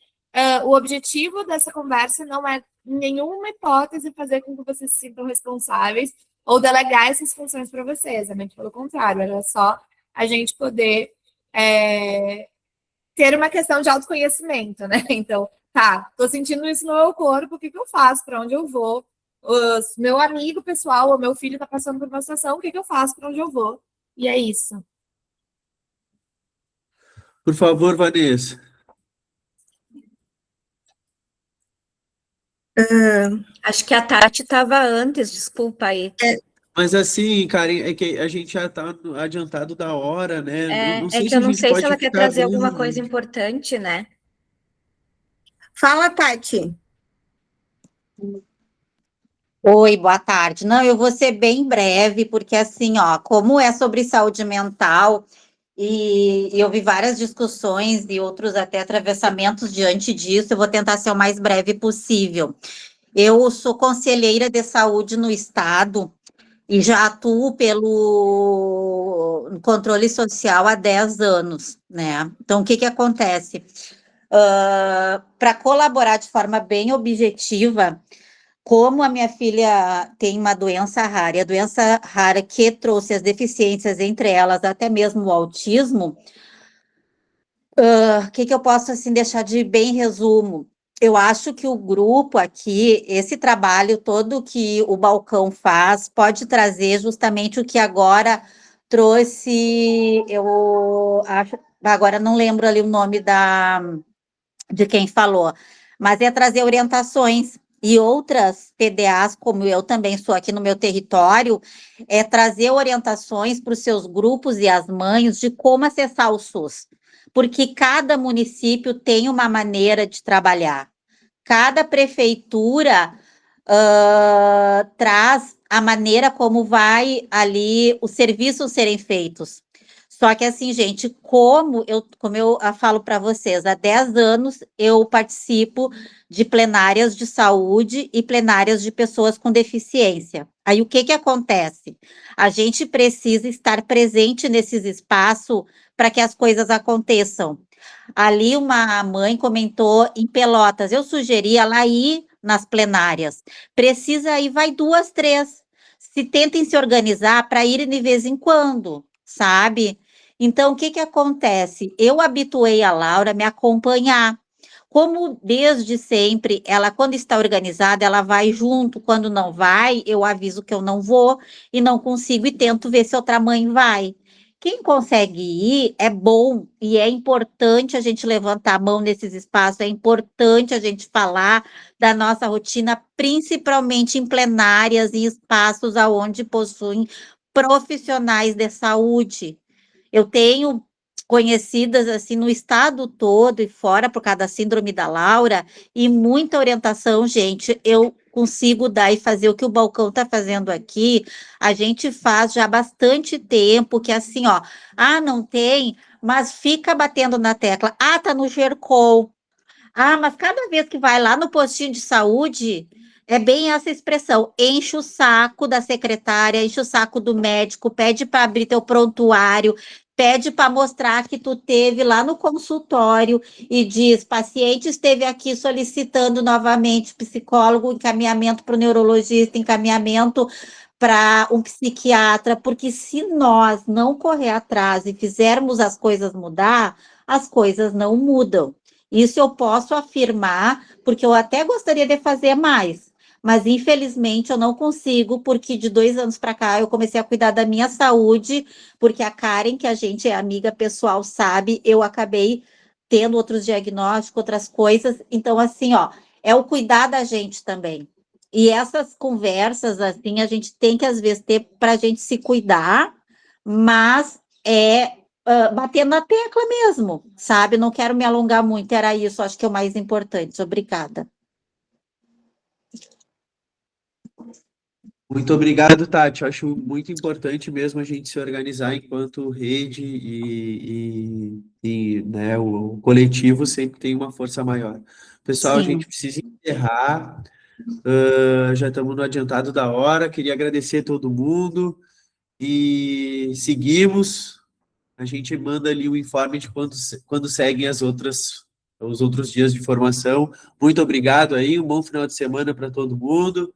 o objetivo dessa conversa não é, em nenhuma hipótese, fazer com que vocês se sintam responsáveis ou delegar essas funções para vocês, muito pelo contrário, era só a gente poder ter uma questão de autoconhecimento, né? Então, tô sentindo isso no meu corpo, o que eu faço, para onde eu vou? Meu amigo pessoal, o meu filho está passando por uma situação, o que eu faço, para onde eu vou? E é isso. Por favor, Vanessa. Acho que a Tati estava antes, desculpa aí. Mas assim, Karen, é que a gente já está adiantado da hora, né? Não sei que eu não sei se ela quer trazer dando... alguma coisa importante, né? Fala, Tati. Oi, boa tarde. Não, eu vou ser bem breve, porque assim, como é sobre saúde mental, e eu vi várias discussões e outros até atravessamentos diante disso, eu vou tentar ser o mais breve possível. Eu sou conselheira de saúde no estado e já atuo pelo controle social há 10 anos, né? Então, o que acontece? Para colaborar de forma bem objetiva, como a minha filha tem uma doença rara, e a doença rara que trouxe as deficiências, entre elas até mesmo o autismo, o que eu posso assim deixar de bem resumo? Eu acho que o grupo aqui, esse trabalho todo que o Balcão faz, pode trazer justamente o que agora trouxe, eu acho, agora não lembro ali o nome de quem falou, mas é trazer orientações e outras PDAs, como eu também sou aqui no meu território, é trazer orientações para os seus grupos e as mães de como acessar o SUS, porque cada município tem uma maneira de trabalhar. Cada prefeitura traz a maneira como vai ali os serviços serem feitos. Só que assim, gente, como eu falo para vocês, há 10 anos eu participo de plenárias de saúde e plenárias de pessoas com deficiência. Aí o que acontece? A gente precisa estar presente nesses espaços para que as coisas aconteçam. Ali uma mãe comentou em Pelotas, eu sugeri ela ir nas plenárias. Precisa ir, vai 2, 3. Se tentem se organizar para ir de vez em quando, sabe? Então, o que acontece? Eu habituei a Laura a me acompanhar. Como desde sempre, ela, quando está organizada, ela vai junto. Quando não vai, eu aviso que eu não vou e não consigo e tento ver se outra mãe vai. Quem consegue ir é bom e é importante a gente levantar a mão nesses espaços, é importante a gente falar da nossa rotina, principalmente em plenárias e espaços onde possuem profissionais de saúde. Eu tenho conhecidas assim no estado todo e fora por causa da síndrome da Laura e muita orientação, gente, eu consigo dar e fazer o que o Balcão está fazendo aqui, a gente faz já há bastante tempo, que assim, ó, não tem, mas fica batendo na tecla, tá no GERCOM, mas cada vez que vai lá no postinho de saúde, é bem essa expressão, enche o saco da secretária, enche o saco do médico, pede para abrir teu prontuário, pede para mostrar que tu teve lá no consultório e diz, paciente esteve aqui solicitando novamente psicólogo, encaminhamento para o neurologista, encaminhamento para um psiquiatra, porque se nós não correr atrás e fizermos as coisas mudar, as coisas não mudam. Isso eu posso afirmar, porque eu até gostaria de fazer mais, mas infelizmente eu não consigo, porque de 2 anos para cá eu comecei a cuidar da minha saúde, porque a Karen, que a gente é amiga pessoal, sabe, eu acabei tendo outros diagnósticos, outras coisas, então assim, ó, é o cuidar da gente também. E essas conversas, assim, a gente tem que às vezes ter para a gente se cuidar, mas batendo na tecla mesmo, sabe? Não quero me alongar muito, era isso, acho que é o mais importante. Obrigada. Muito obrigado, Tati. Eu acho muito importante mesmo a gente se organizar enquanto rede né, o coletivo sempre tem uma força maior. Pessoal, Sim. a gente precisa encerrar. Já estamos no adiantado da hora. Queria agradecer a todo mundo e seguimos. A gente manda ali o informe de quando seguem os outros dias de formação. Muito obrigado aí, um bom final de semana para todo mundo.